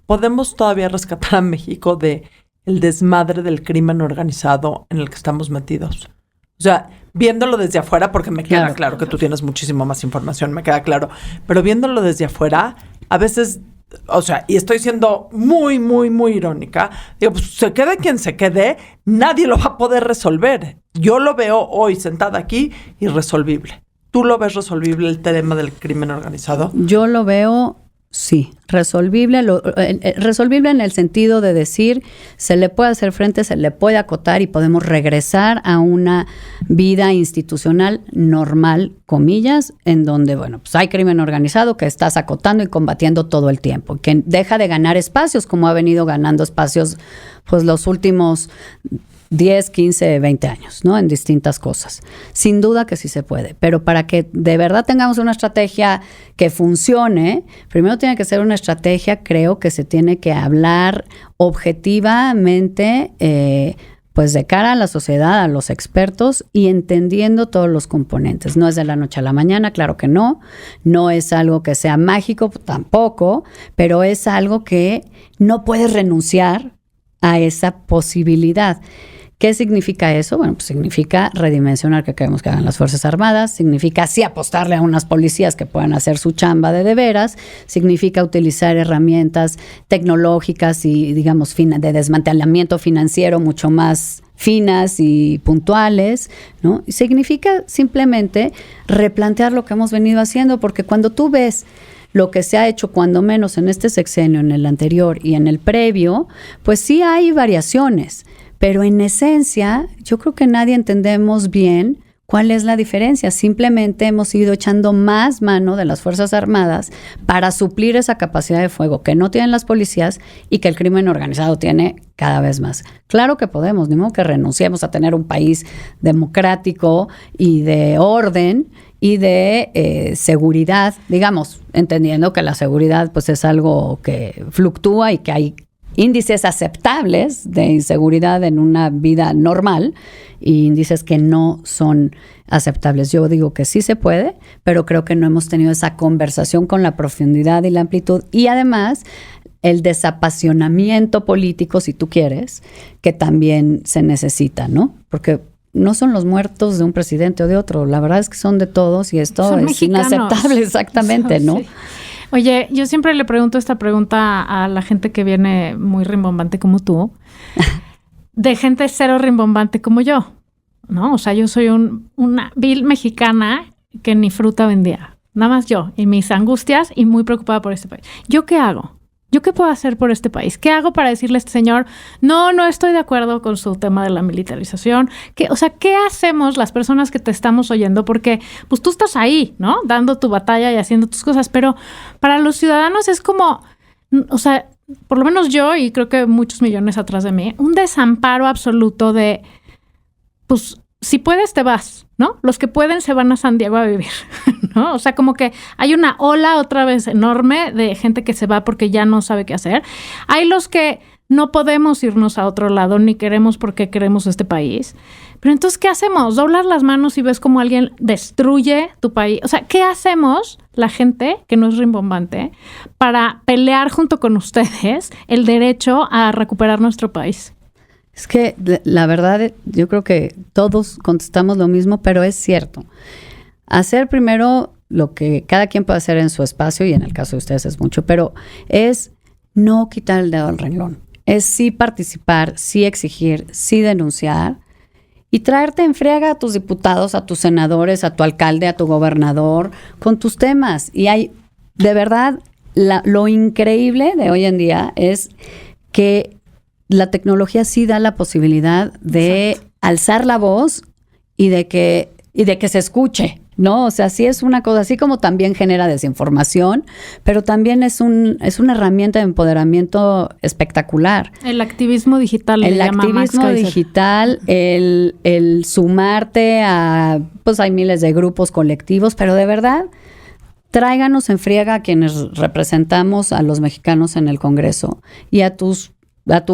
¿Podemos todavía rescatar a México de el desmadre del crimen organizado en el que estamos metidos? O sea, viéndolo desde afuera, porque me queda claro que tú tienes muchísimo más información, me queda claro, pero viéndolo desde afuera, a veces, o sea, y estoy siendo muy, muy, muy irónica, digo, pues se quede quien se quede, nadie lo va a poder resolver. Yo lo veo hoy sentada aquí irresolvible. ¿Tú lo ves resolvible el tema del crimen organizado? Yo lo veo, sí, resolvible en el sentido de decir, se le puede hacer frente, se le puede acotar y podemos regresar a una vida institucional normal, comillas, en donde, bueno, pues hay crimen organizado que estás acotando y combatiendo todo el tiempo, que deja de ganar espacios como ha venido ganando espacios pues los últimos 10, 15, 20 años, ¿no? En distintas cosas. Sin duda que sí se puede, pero para que de verdad tengamos una estrategia que funcione, primero tiene que ser una estrategia, creo que se tiene que hablar objetivamente, pues de cara a la sociedad, a los expertos y entendiendo todos los componentes. No es de la noche a la mañana, claro que no es algo que sea mágico tampoco, pero es algo que no puedes renunciar a esa posibilidad. ¿Qué significa eso? Bueno, pues significa redimensionar que queremos que hagan las Fuerzas Armadas, significa sí apostarle a unas policías que puedan hacer su chamba de veras, significa utilizar herramientas tecnológicas y, digamos, de desmantelamiento financiero mucho más finas y puntuales, ¿no? Y significa simplemente replantear lo que hemos venido haciendo, porque cuando tú ves lo que se ha hecho cuando menos en este sexenio, en el anterior y en el previo, pues sí hay variaciones. Pero en esencia, yo creo que nadie entendemos bien cuál es la diferencia. Simplemente hemos ido echando más mano de las Fuerzas Armadas para suplir esa capacidad de fuego que no tienen las policías y que el crimen organizado tiene cada vez más. Claro que podemos, ni modo que renunciemos a tener un país democrático y de orden y de seguridad, digamos, entendiendo que la seguridad pues es algo que fluctúa y que hay índices aceptables de inseguridad en una vida normal y índices que no son aceptables. Yo digo que sí se puede, pero creo que no hemos tenido esa conversación con la profundidad y la amplitud y además el desapasionamiento político, si tú quieres, que también se necesita, ¿no? Porque no son los muertos de un presidente o de otro, la verdad es que son de todos y esto son es mexicanos. Inaceptable, exactamente, ¿no? Sí. Oye, yo siempre le pregunto esta pregunta a la gente que viene muy rimbombante como tú, de gente cero rimbombante como yo, ¿no? O sea, yo soy una vil mexicana que ni fruta vendía, nada más yo, y mis angustias y muy preocupada por este país. ¿Yo qué hago? ¿yo qué puedo hacer por este país? ¿Qué hago para decirle a este señor, no estoy de acuerdo con su tema de la militarización? ¿Qué hacemos las personas que te estamos oyendo? Porque pues tú estás ahí, ¿no? Dando tu batalla y haciendo tus cosas, pero para los ciudadanos es como, o sea, por lo menos yo y creo que muchos millones atrás de mí, un desamparo absoluto de, pues, si puedes te vas, ¿no? Los que pueden se van a San Diego a vivir, ¿no? O sea, como que hay una ola otra vez enorme de gente que se va porque ya no sabe qué hacer. Hay los que no podemos irnos a otro lado ni queremos porque queremos este país. Pero entonces, ¿qué hacemos? ¿Doblas las manos y ves cómo alguien destruye tu país? O sea, ¿qué hacemos la gente, que no es rimbombante, para pelear junto con ustedes el derecho a recuperar nuestro país? Es que la verdad, yo creo que todos contestamos lo mismo, pero es cierto. Hacer primero lo que cada quien puede hacer en su espacio, y en el caso de ustedes es mucho, pero es no quitar el dedo al renglón. Es sí participar, sí exigir, sí denunciar y traerte en friega a tus diputados, a tus senadores, a tu alcalde, a tu gobernador, con tus temas. Y hay, de verdad, lo increíble de hoy en día es que la tecnología sí da la posibilidad de alzar la voz y de que se escuche, ¿no? O sea, sí es una cosa, así como también genera desinformación, pero también es una herramienta de empoderamiento espectacular. El activismo digital. El activismo digital, el sumarte a, pues hay miles de grupos colectivos, pero de verdad, tráiganos en friega a quienes representamos a los mexicanos en el Congreso y a tu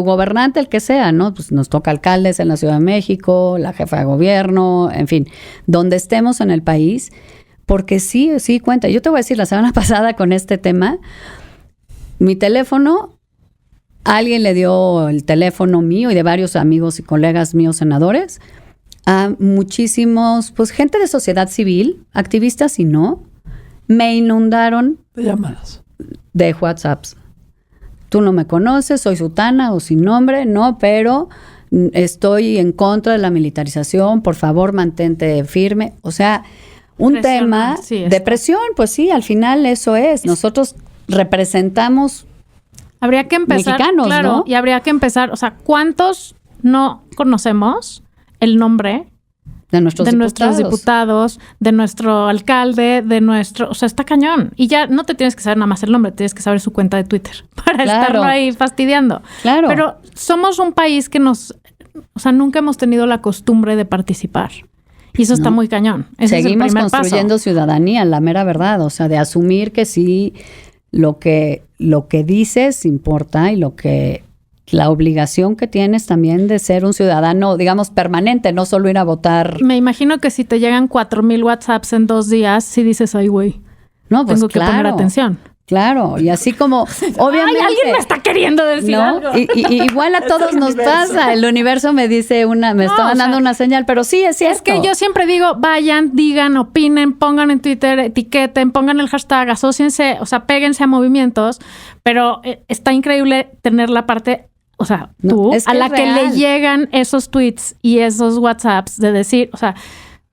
gobernante, el que sea, ¿no? Pues nos toca alcaldes en la Ciudad de México, la jefa de gobierno, en fin, donde estemos en el país, porque sí cuenta. Yo te voy a decir, la semana pasada con este tema, mi teléfono, alguien le dio el teléfono mío y de varios amigos y colegas míos senadores a muchísimos, pues gente de sociedad civil, activistas y no, me inundaron de llamadas, de WhatsApps. Tú no me conoces, soy sutana o sin nombre, no, pero estoy en contra de la militarización, por favor mantente firme. O sea, un presión, tema de presión, pues sí, al final eso es. Nosotros representamos habría que empezar, mexicanos, claro, ¿no? Y habría que empezar, o sea, ¿cuántos no conocemos el nombre de nuestros diputados, de nuestro alcalde, o sea, está cañón. Y ya no te tienes que saber nada más el nombre, tienes que saber su cuenta de Twitter para estarlo ahí fastidiando. Claro. Pero somos un país que nunca hemos tenido la costumbre de participar. Y eso está muy cañón. Ese Seguimos es el primer construyendo paso. ciudadanía, la mera verdad. O sea, de asumir que sí, lo que dices importa y la obligación que tienes también de ser un ciudadano, digamos, permanente, no solo ir a votar. Me imagino que si te llegan 4,000 WhatsApps en 2 días, sí dices, ay, güey, no, pues tengo que poner atención. Claro, y así como, obviamente. ¡Ay, alguien me está queriendo decir algo! Y igual a todos nos pasa. El universo me dice estaban dando una señal, pero sí es cierto. Es que yo siempre digo, vayan, digan, opinen, pongan en Twitter, etiqueten, pongan el hashtag, asóciense, o sea, péguense a movimientos, pero está increíble tener la parte, o sea, tú, a la que le llegan esos tweets y esos WhatsApps de decir, o sea,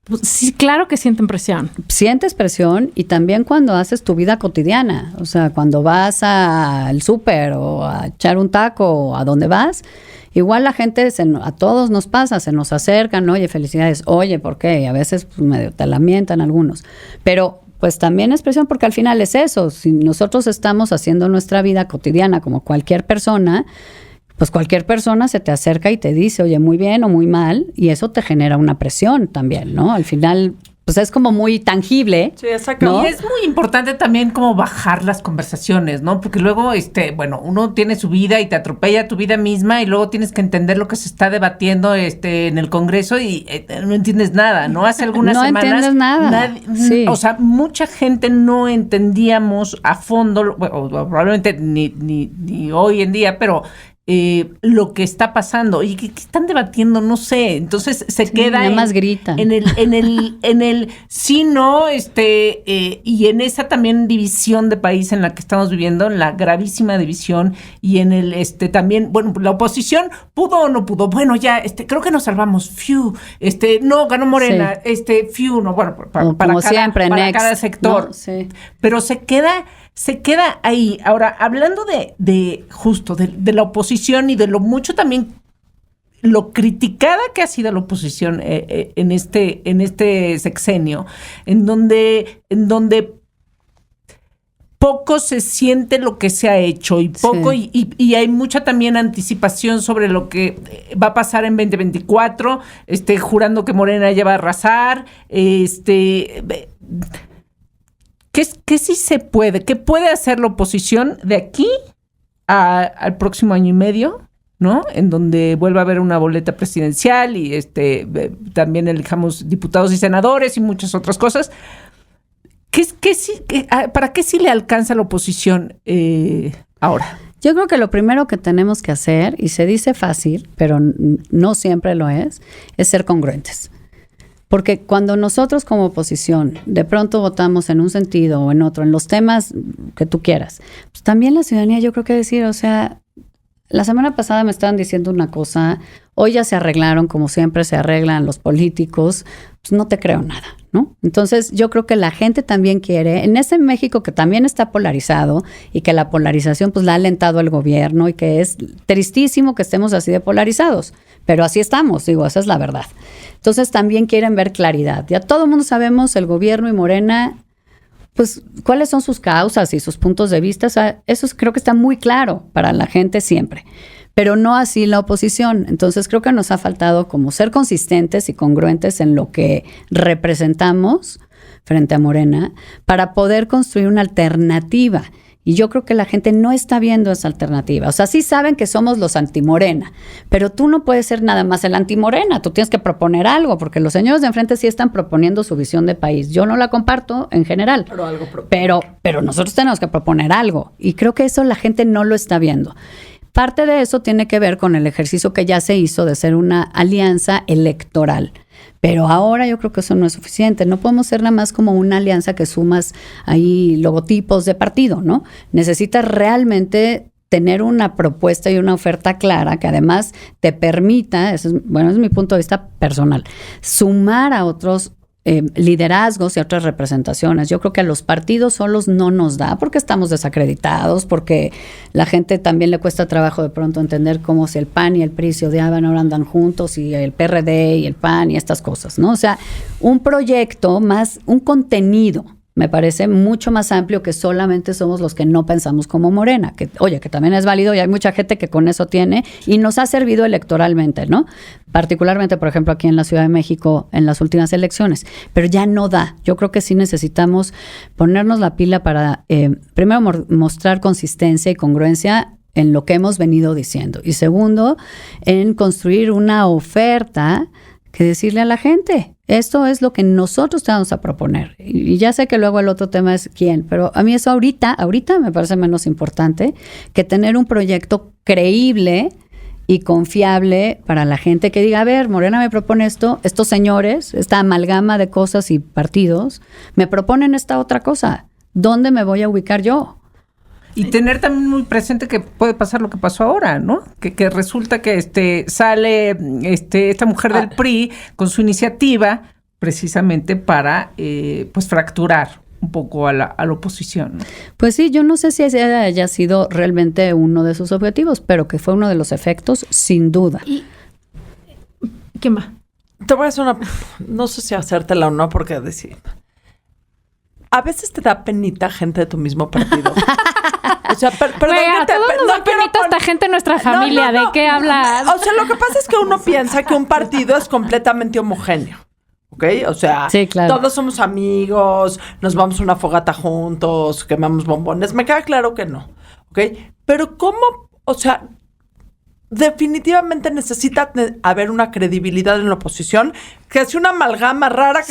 pues sí, claro que sienten presión. Sientes presión y también cuando haces tu vida cotidiana, o sea, cuando vas al súper o a echar un taco o a donde vas, igual la gente, a todos nos pasa, se nos acercan, oye, felicidades, oye, ¿por qué? Y a veces pues, medio te lamentan algunos, pero pues también es presión porque al final es eso, si nosotros estamos haciendo nuestra vida cotidiana como cualquier persona, pues cualquier persona se te acerca y te dice, oye, muy bien o muy mal, y eso te genera una presión también, ¿no? Al final, pues es como muy tangible. Sí, exacto. ¿no? Y es muy importante también como bajar las conversaciones, ¿no? Porque luego, uno tiene su vida y te atropella tu vida misma y luego tienes que entender lo que se está debatiendo en el Congreso y no entiendes nada, ¿no? Hace algunas semanas... No entiendes nada. Sí. O sea, mucha gente no entendíamos a fondo, o probablemente ni hoy en día, pero... lo que está pasando y que están debatiendo, no sé, entonces se queda nada más gritan en el sí, no, y en esa también división de país en la que estamos viviendo, en la gravísima división y en el también, bueno, la oposición pudo o no pudo, bueno, ya creo que nos salvamos, no ganó Morena, no, bueno, para como cada, siempre, para next, cada sector, ¿no? Sí. pero se queda se queda ahí. Ahora, hablando de justo, de la oposición y de lo mucho también, lo criticada que ha sido la oposición en este sexenio, en donde poco se siente lo que se ha hecho y poco, sí. y hay mucha también anticipación sobre lo que va a pasar en 2024, jurando que Morena ya va a arrasar, ¿qué sí se puede? ¿Qué puede hacer la oposición de aquí al próximo año y medio? ¿No? En donde vuelva a haber una boleta presidencial y también elijamos diputados y senadores y muchas otras cosas. ¿Para qué sí le alcanza a la oposición ahora? Yo creo que lo primero que tenemos que hacer, y se dice fácil, pero no siempre lo es ser congruentes. Porque cuando nosotros como oposición de pronto votamos en un sentido o en otro, en los temas que tú quieras, pues también la ciudadanía yo creo que decir, o sea, la semana pasada me estaban diciendo una cosa, hoy ya se arreglaron como siempre se arreglan los políticos, pues no te creo nada, ¿no? Entonces yo creo que la gente también quiere, en ese México que también está polarizado y que la polarización pues la ha alentado el gobierno y que es tristísimo que estemos así de polarizados, pero así estamos, digo, esa es la verdad. Entonces también quieren ver claridad. Ya todo el mundo sabemos, el gobierno y Morena, pues, cuáles son sus causas y sus puntos de vista. O sea, eso creo que está muy claro para la gente siempre, pero no así la oposición. Entonces, creo que nos ha faltado como ser consistentes y congruentes en lo que representamos frente a Morena para poder construir una alternativa. Y yo creo que la gente no está viendo esa alternativa. O sea, sí saben que somos los anti-Morena, pero tú no puedes ser nada más el anti-Morena. Tú tienes que proponer algo, porque los señores de enfrente sí están proponiendo su visión de país. Yo no la comparto en general, pero nosotros tenemos que proponer algo. Y creo que eso la gente no lo está viendo. Parte de eso tiene que ver con el ejercicio que ya se hizo de ser una alianza electoral. Pero ahora yo creo que eso no es suficiente. No podemos ser nada más como una alianza que sumas ahí logotipos de partido, ¿no? Necesitas realmente tener una propuesta y una oferta clara que además te permita, es mi punto de vista personal, sumar a otros liderazgos y otras representaciones. Yo creo que a los partidos solos no nos da porque estamos desacreditados, porque la gente también le cuesta trabajo de pronto entender cómo si el PAN y el PRI se odiaban, ahora andan juntos, y el PRD y el PAN y estas cosas, ¿no? O sea, un proyecto más, un contenido, me parece mucho más amplio que solamente somos los que no pensamos como Morena, que oye, que también es válido y hay mucha gente que con eso tiene y nos ha servido electoralmente, ¿no? Particularmente, por ejemplo, aquí en la Ciudad de México en las últimas elecciones, pero ya no da. Yo creo que sí necesitamos ponernos la pila para, primero, mostrar consistencia y congruencia en lo que hemos venido diciendo, y segundo, en construir una oferta que decirle a la gente, esto es lo que nosotros te vamos a proponer. Y ya sé que luego el otro tema es quién, pero a mí eso ahorita me parece menos importante que tener un proyecto creíble y confiable para la gente que diga, a ver, Morena me propone esto, estos señores, esta amalgama de cosas y partidos, me proponen esta otra cosa. ¿Dónde me voy a ubicar yo? Y tener también muy presente que puede pasar lo que pasó ahora, ¿no? Que resulta que sale esta mujer del PRI con su iniciativa precisamente para pues fracturar un poco a la oposición, ¿no? Pues sí, yo no sé si ese haya sido realmente uno de sus objetivos, pero que fue uno de los efectos, sin duda. ¿Y qué más? Te voy a hacer no sé si hacértela o no, porque decir, a veces te da penita gente de tu mismo partido. O sea, perdón que todos nos da penita esta gente en nuestra familia. No. ¿De qué hablas? O sea, lo que pasa es que uno piensa que un partido es completamente homogéneo. ¿Ok? O sea, sí, claro, todos somos amigos, nos vamos a una fogata juntos, quemamos bombones. Me queda claro que no. ¿Ok? Pero ¿cómo? O sea, definitivamente necesita haber una credibilidad en la oposición, que sea una amalgama rara,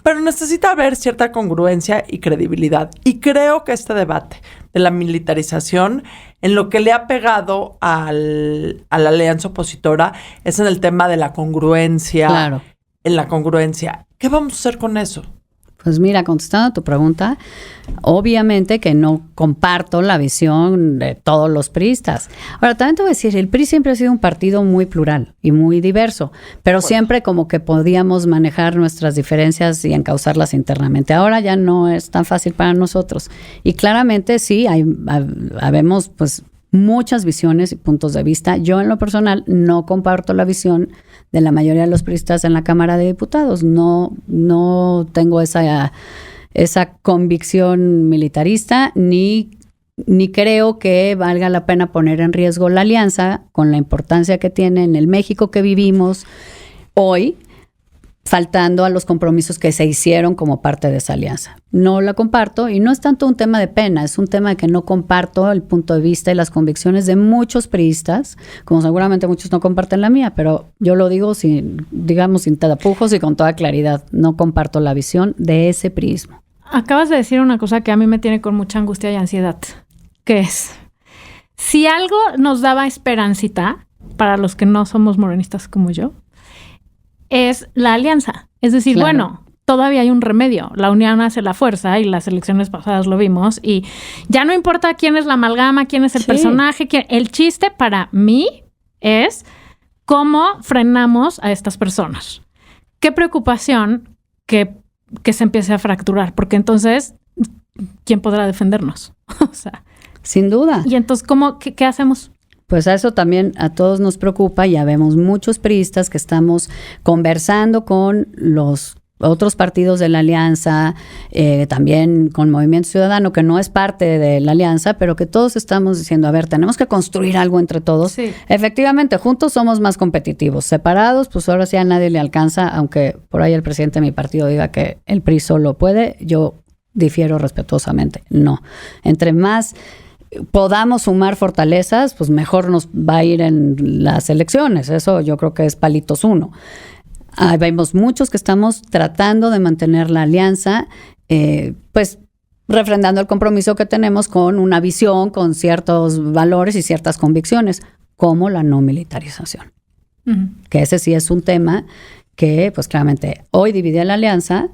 pero necesita haber cierta congruencia y credibilidad. Y creo que este debate de la militarización, en lo que le ha pegado a la alianza opositora, es en el tema de la congruencia. Claro. En la congruencia. ¿Qué vamos a hacer con eso? Pues mira, contestando a tu pregunta, obviamente que no comparto la visión de todos los priistas. Ahora, también te voy a decir, el PRI siempre ha sido un partido muy plural y muy diverso, pero siempre como que podíamos manejar nuestras diferencias y encauzarlas internamente. Ahora ya no es tan fácil para nosotros. Y claramente sí, habemos pues muchas visiones y puntos de vista. Yo en lo personal no comparto la visión de la mayoría de los priistas en la Cámara de Diputados. No tengo esa convicción militarista, ni creo que valga la pena poner en riesgo la alianza con la importancia que tiene en el México que vivimos hoy, faltando a los compromisos que se hicieron como parte de esa alianza. No la comparto y no es tanto un tema de pena, es un tema de que no comparto el punto de vista y las convicciones de muchos priistas, como seguramente muchos no comparten la mía, pero yo lo digo sin tapujos y con toda claridad, no comparto la visión de ese priismo. Acabas de decir una cosa que a mí me tiene con mucha angustia y ansiedad, que es, si algo nos daba esperancita para los que no somos morenistas como yo, es la alianza. Es decir, Claro. bueno, todavía hay un remedio. La unión hace la fuerza y las elecciones pasadas lo vimos. Y ya no importa quién es la amalgama, quién es el personaje. El chiste para mí es cómo frenamos a estas personas. Qué preocupación que se empiece a fracturar, porque entonces, ¿quién podrá defendernos? O sea, Sin duda. y entonces, ¿qué hacemos? Pues a eso también a todos nos preocupa. Ya vemos muchos priistas que estamos conversando con los otros partidos de la alianza, también con Movimiento Ciudadano, que no es parte de la alianza, pero que todos estamos diciendo, a ver, tenemos que construir algo entre todos. Sí. Efectivamente, juntos somos más competitivos. Separados, pues ahora sí a nadie le alcanza, aunque por ahí el presidente de mi partido diga que el PRI solo puede, yo difiero respetuosamente. No. Entre más podamos sumar fortalezas, pues mejor nos va a ir en las elecciones. Eso yo creo que es palitos uno. Vemos muchos que estamos tratando de mantener la alianza, pues refrendando el compromiso que tenemos con una visión, con ciertos valores y ciertas convicciones, como la no militarización. Uh-huh. Que ese sí es un tema que, pues claramente, hoy divide la alianza,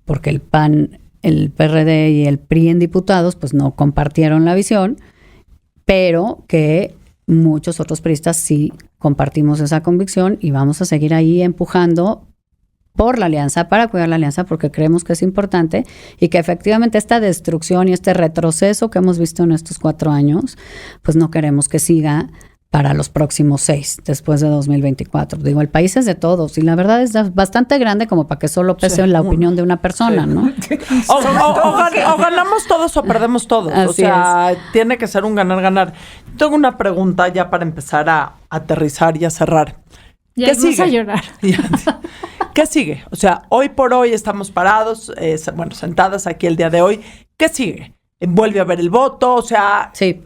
porque el PAN, el PRD y el PRI en diputados, pues no compartieron la visión, pero que muchos otros priistas sí compartimos esa convicción y vamos a seguir ahí empujando por la alianza, para cuidar la alianza, porque creemos que es importante y que efectivamente esta destrucción y este retroceso que hemos visto en estos 4 años, pues no queremos que siga para los próximos 6, después de 2024. Digo, el país es de todos y la verdad es bastante grande como para que solo pese en la opinión de una persona, ¿no? O ganamos todos o perdemos todos. Así o sea, tiene que ser un ganar-ganar. Tengo una pregunta ya para empezar a aterrizar y a cerrar. Ya ¿Qué vamos sigue? a llorar. ¿Qué sigue? O sea, hoy por hoy estamos parados, sentadas aquí el día de hoy. ¿Qué sigue? ¿Vuelve a haber el voto? O sea... Sí.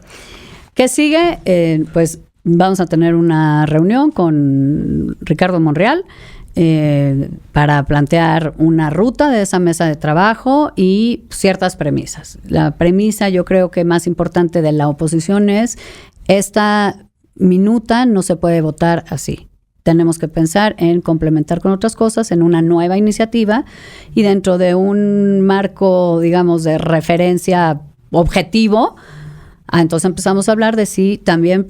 ¿Qué sigue? Pues vamos a tener una reunión con Ricardo Monreal para plantear una ruta de esa mesa de trabajo y ciertas premisas. La premisa, yo creo que más importante de la oposición es: esta minuta no se puede votar así. Tenemos que pensar en complementar con otras cosas, en una nueva iniciativa y dentro de un marco, digamos, de referencia objetivo. Entonces empezamos a hablar de si también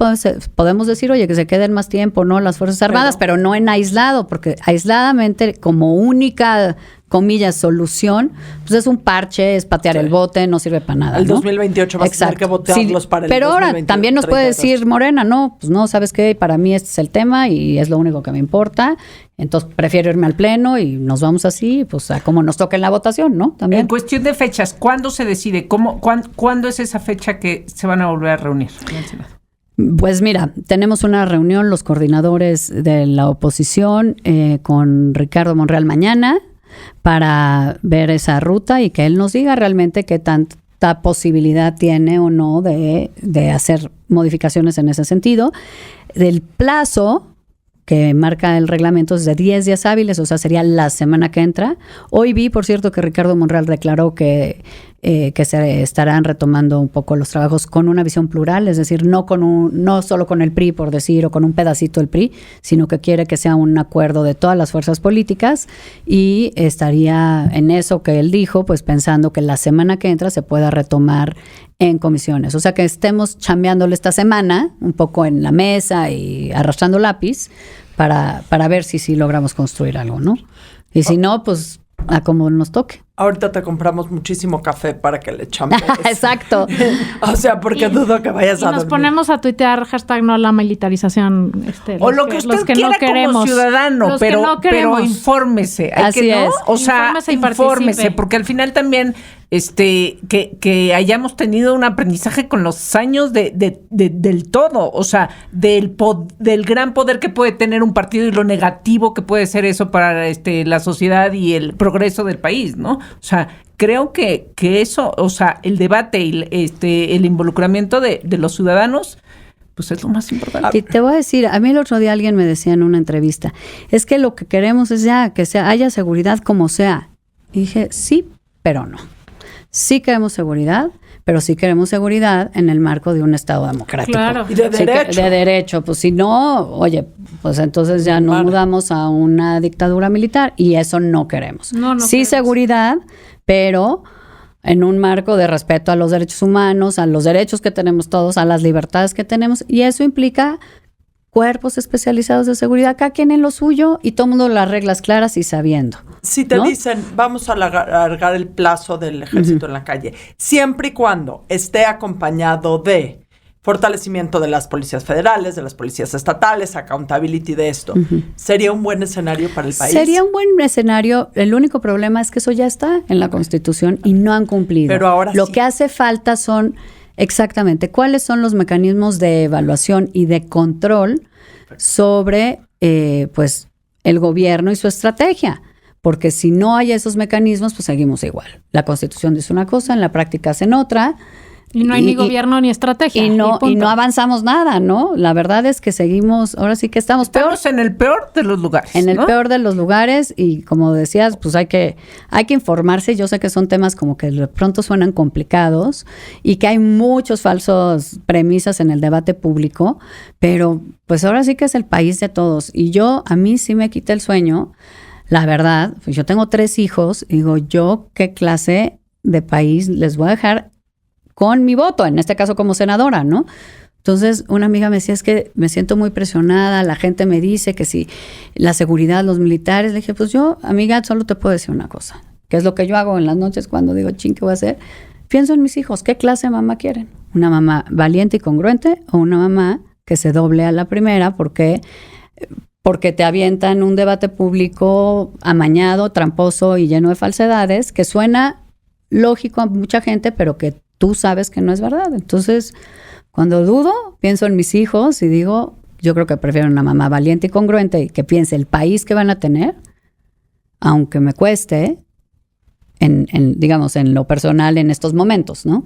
podemos decir, oye, que se queden más tiempo, ¿no? Las Fuerzas Armadas, pero no en aislado, porque aisladamente, como única, comillas, solución, pues es un parche, es patear el bote, no sirve para nada, El ¿no? 2028 vas a tener que votarlos para el Pero 2022, ahora también nos puede decir Morena, no, pues no, ¿sabes qué? Para mí este es el tema y es lo único que me importa. Entonces prefiero irme al pleno y nos vamos así, pues a como nos toque en la votación, ¿no? También. En cuestión de fechas, ¿cuándo se decide? ¿Cuándo es esa fecha que se van a volver a reunir en el Senado? Pues mira, tenemos una reunión los coordinadores de la oposición con Ricardo Monreal mañana para ver esa ruta y que él nos diga realmente qué tanta posibilidad tiene o no de hacer modificaciones en ese sentido. Del plazo que marca el reglamento es de 10 días hábiles, o sea, sería la semana que entra. Hoy vi, por cierto, que Ricardo Monreal declaró que que se estarán retomando un poco los trabajos con una visión plural, es decir, no solo con el PRI, por decir, o con un pedacito del PRI, sino que quiere que sea un acuerdo de todas las fuerzas políticas, y estaría en eso que él dijo, pues pensando que la semana que entra se pueda retomar en comisiones. O sea, que estemos chambeándole esta semana, un poco en la mesa y arrastrando lápiz, para ver si logramos construir algo, ¿no? Y si no, pues a como nos toque. Ahorita te compramos muchísimo café para que le chambees. Exacto. O sea, porque dudo que vayas Y a nos dormir. ponemos a tuitear hashtag no a la militarización. O lo que usted los que quiera no queremos. como ciudadano, Los que pero, no pero queremos. infórmese. Hay Así que, ¿no? es. O sea, Infórmese y infórmese, participe. porque al final también que hayamos tenido un aprendizaje con los años del todo, o sea, del gran poder que puede tener un partido y lo negativo que puede ser eso para la sociedad y el progreso del país, ¿no? O sea, creo que eso, o sea, el debate y el involucramiento de los ciudadanos, pues es lo más importante. Y te voy a decir, a mí el otro día alguien me decía en una entrevista, es que lo que queremos es ya que haya seguridad como sea. Y dije, sí, pero no. Sí queremos seguridad, pero sí queremos seguridad en el marco de un Estado democrático. Claro. Y de Sí, derecho. de derecho. Pues si no, oye, pues entonces ya nos mudamos a una dictadura militar y eso no queremos. No sí queremos. seguridad, pero en un marco de respeto a los derechos humanos, a los derechos que tenemos todos, a las libertades que tenemos, y eso implica cuerpos especializados de seguridad, cada quien en lo suyo y todo el mundo las reglas claras y sabiendo. Si te ¿no? dicen, vamos a alargar el plazo del ejército en la calle, siempre y cuando esté acompañado de fortalecimiento de las policías federales, de las policías estatales, accountability de esto, ¿sería un buen escenario para el país? Sería un buen escenario. El único problema es que eso ya está en la Constitución y no han cumplido. Pero ahora Lo sí. que hace falta son exactamente cuáles son los mecanismos de evaluación y de control sobre pues el gobierno y su estrategia. Porque si no hay esos mecanismos, pues seguimos igual. La Constitución dice una cosa, en la práctica hacen otra. Y no hay ni gobierno ni estrategia. Y no punto. avanzamos nada, ¿no? La verdad es que seguimos, ahora sí que estamos peor. Estamos en el peor de los lugares. En el ¿no? peor de los lugares, y como decías, pues hay que informarse. Yo sé que son temas como que de pronto suenan complicados y que hay muchos falsos premisas en el debate público, pero pues ahora sí que es el país de todos. Y a mí sí me quita el sueño, la verdad. Pues yo tengo 3 hijos, y digo, ¿yo qué clase de país les voy a dejar con mi voto, en este caso como senadora, ¿no? Entonces, una amiga me decía, es que me siento muy presionada, la gente me dice que si la seguridad, los militares. Le dije, pues yo, amiga, solo te puedo decir una cosa, que es lo que yo hago en las noches cuando digo, ¿qué voy a hacer? Pienso en mis hijos, ¿qué clase de mamá quieren? ¿Una mamá valiente y congruente o una mamá que se doble a la primera porque te avientan un debate público amañado, tramposo y lleno de falsedades, que suena lógico a mucha gente, pero que tú sabes que no es verdad? Entonces, cuando dudo, pienso en mis hijos y digo, yo creo que prefiero una mamá valiente y congruente y que piense el país que van a tener, aunque me cueste, digamos, en lo personal en estos momentos, ¿no?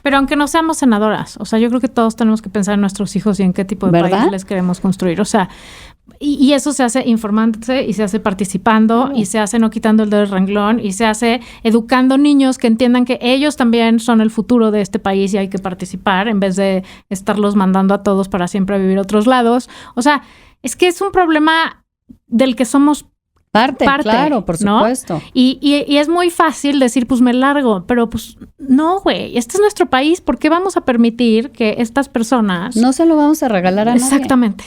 Pero aunque no seamos senadoras, o sea, yo creo que todos tenemos que pensar en nuestros hijos y en qué tipo de ¿verdad? país les queremos construir. O sea, y eso se hace informándose y se hace participando y se hace no quitando el dedo del renglón y se hace educando niños que entiendan que ellos también son el futuro de este país y hay que participar en vez de estarlos mandando a todos para siempre a vivir a otros lados. O sea, es que es un problema del que somos parte, claro, por ¿no? supuesto. Y es muy fácil decir, pues me largo, pero pues no, güey, este es nuestro país, ¿por qué vamos a permitir que estas personas... No se lo vamos a regalar a nadie. Exactamente.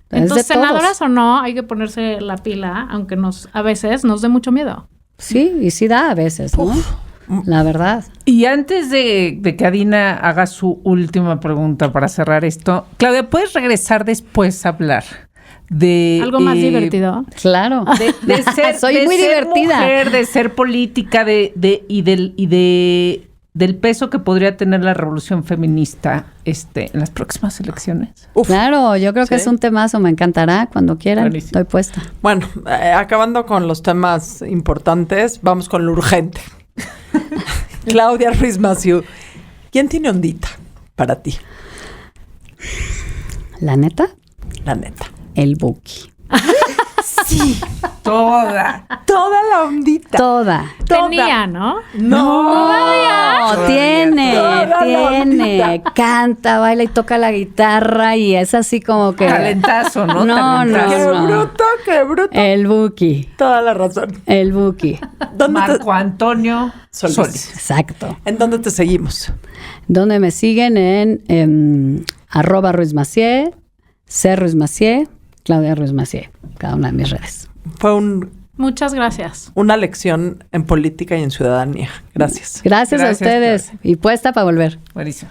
Es Entonces, de todos. senadoras o no, hay que ponerse la pila, aunque a veces nos dé mucho miedo. Sí, y sí da a veces, ¿no? La verdad. Y antes de que Adina haga su última pregunta para cerrar esto, Claudia, ¿puedes regresar después a hablar de Algo más divertido. Claro. de ser, Soy de muy ser divertida. mujer, de ser política, del peso que podría tener la revolución feminista en las próximas elecciones? Claro, yo creo que Sí. es un temazo, me encantará cuando quieran. Buenísimo. Estoy puesta. Bueno, acabando con los temas importantes, vamos con lo urgente. Claudia Ruiz Massieu, ¿quién tiene ondita para ti? La neta, La neta. el Buki. Sí, Toda. Toda la ondita. Toda. Tenía, ¿no? No, tiene, Toda la ondita. canta, baila y toca la guitarra y es así como que... Talentazo, ¿no? No, Talentazo. Qué no. bruto, qué bruto. El Buki, Toda la razón. el Buki, ¿Dónde Marco Antonio Solís. Solís. exacto. ¿En dónde te seguimos? Donde me siguen en @RuizMacié, C.Ruiz-Macié, Claudia Ruiz-Macié, cada una de mis redes. Fue Muchas gracias. una lección en política y en ciudadanía. Gracias. Gracias a Gracias, ustedes y puesta para volver. Buenísimo.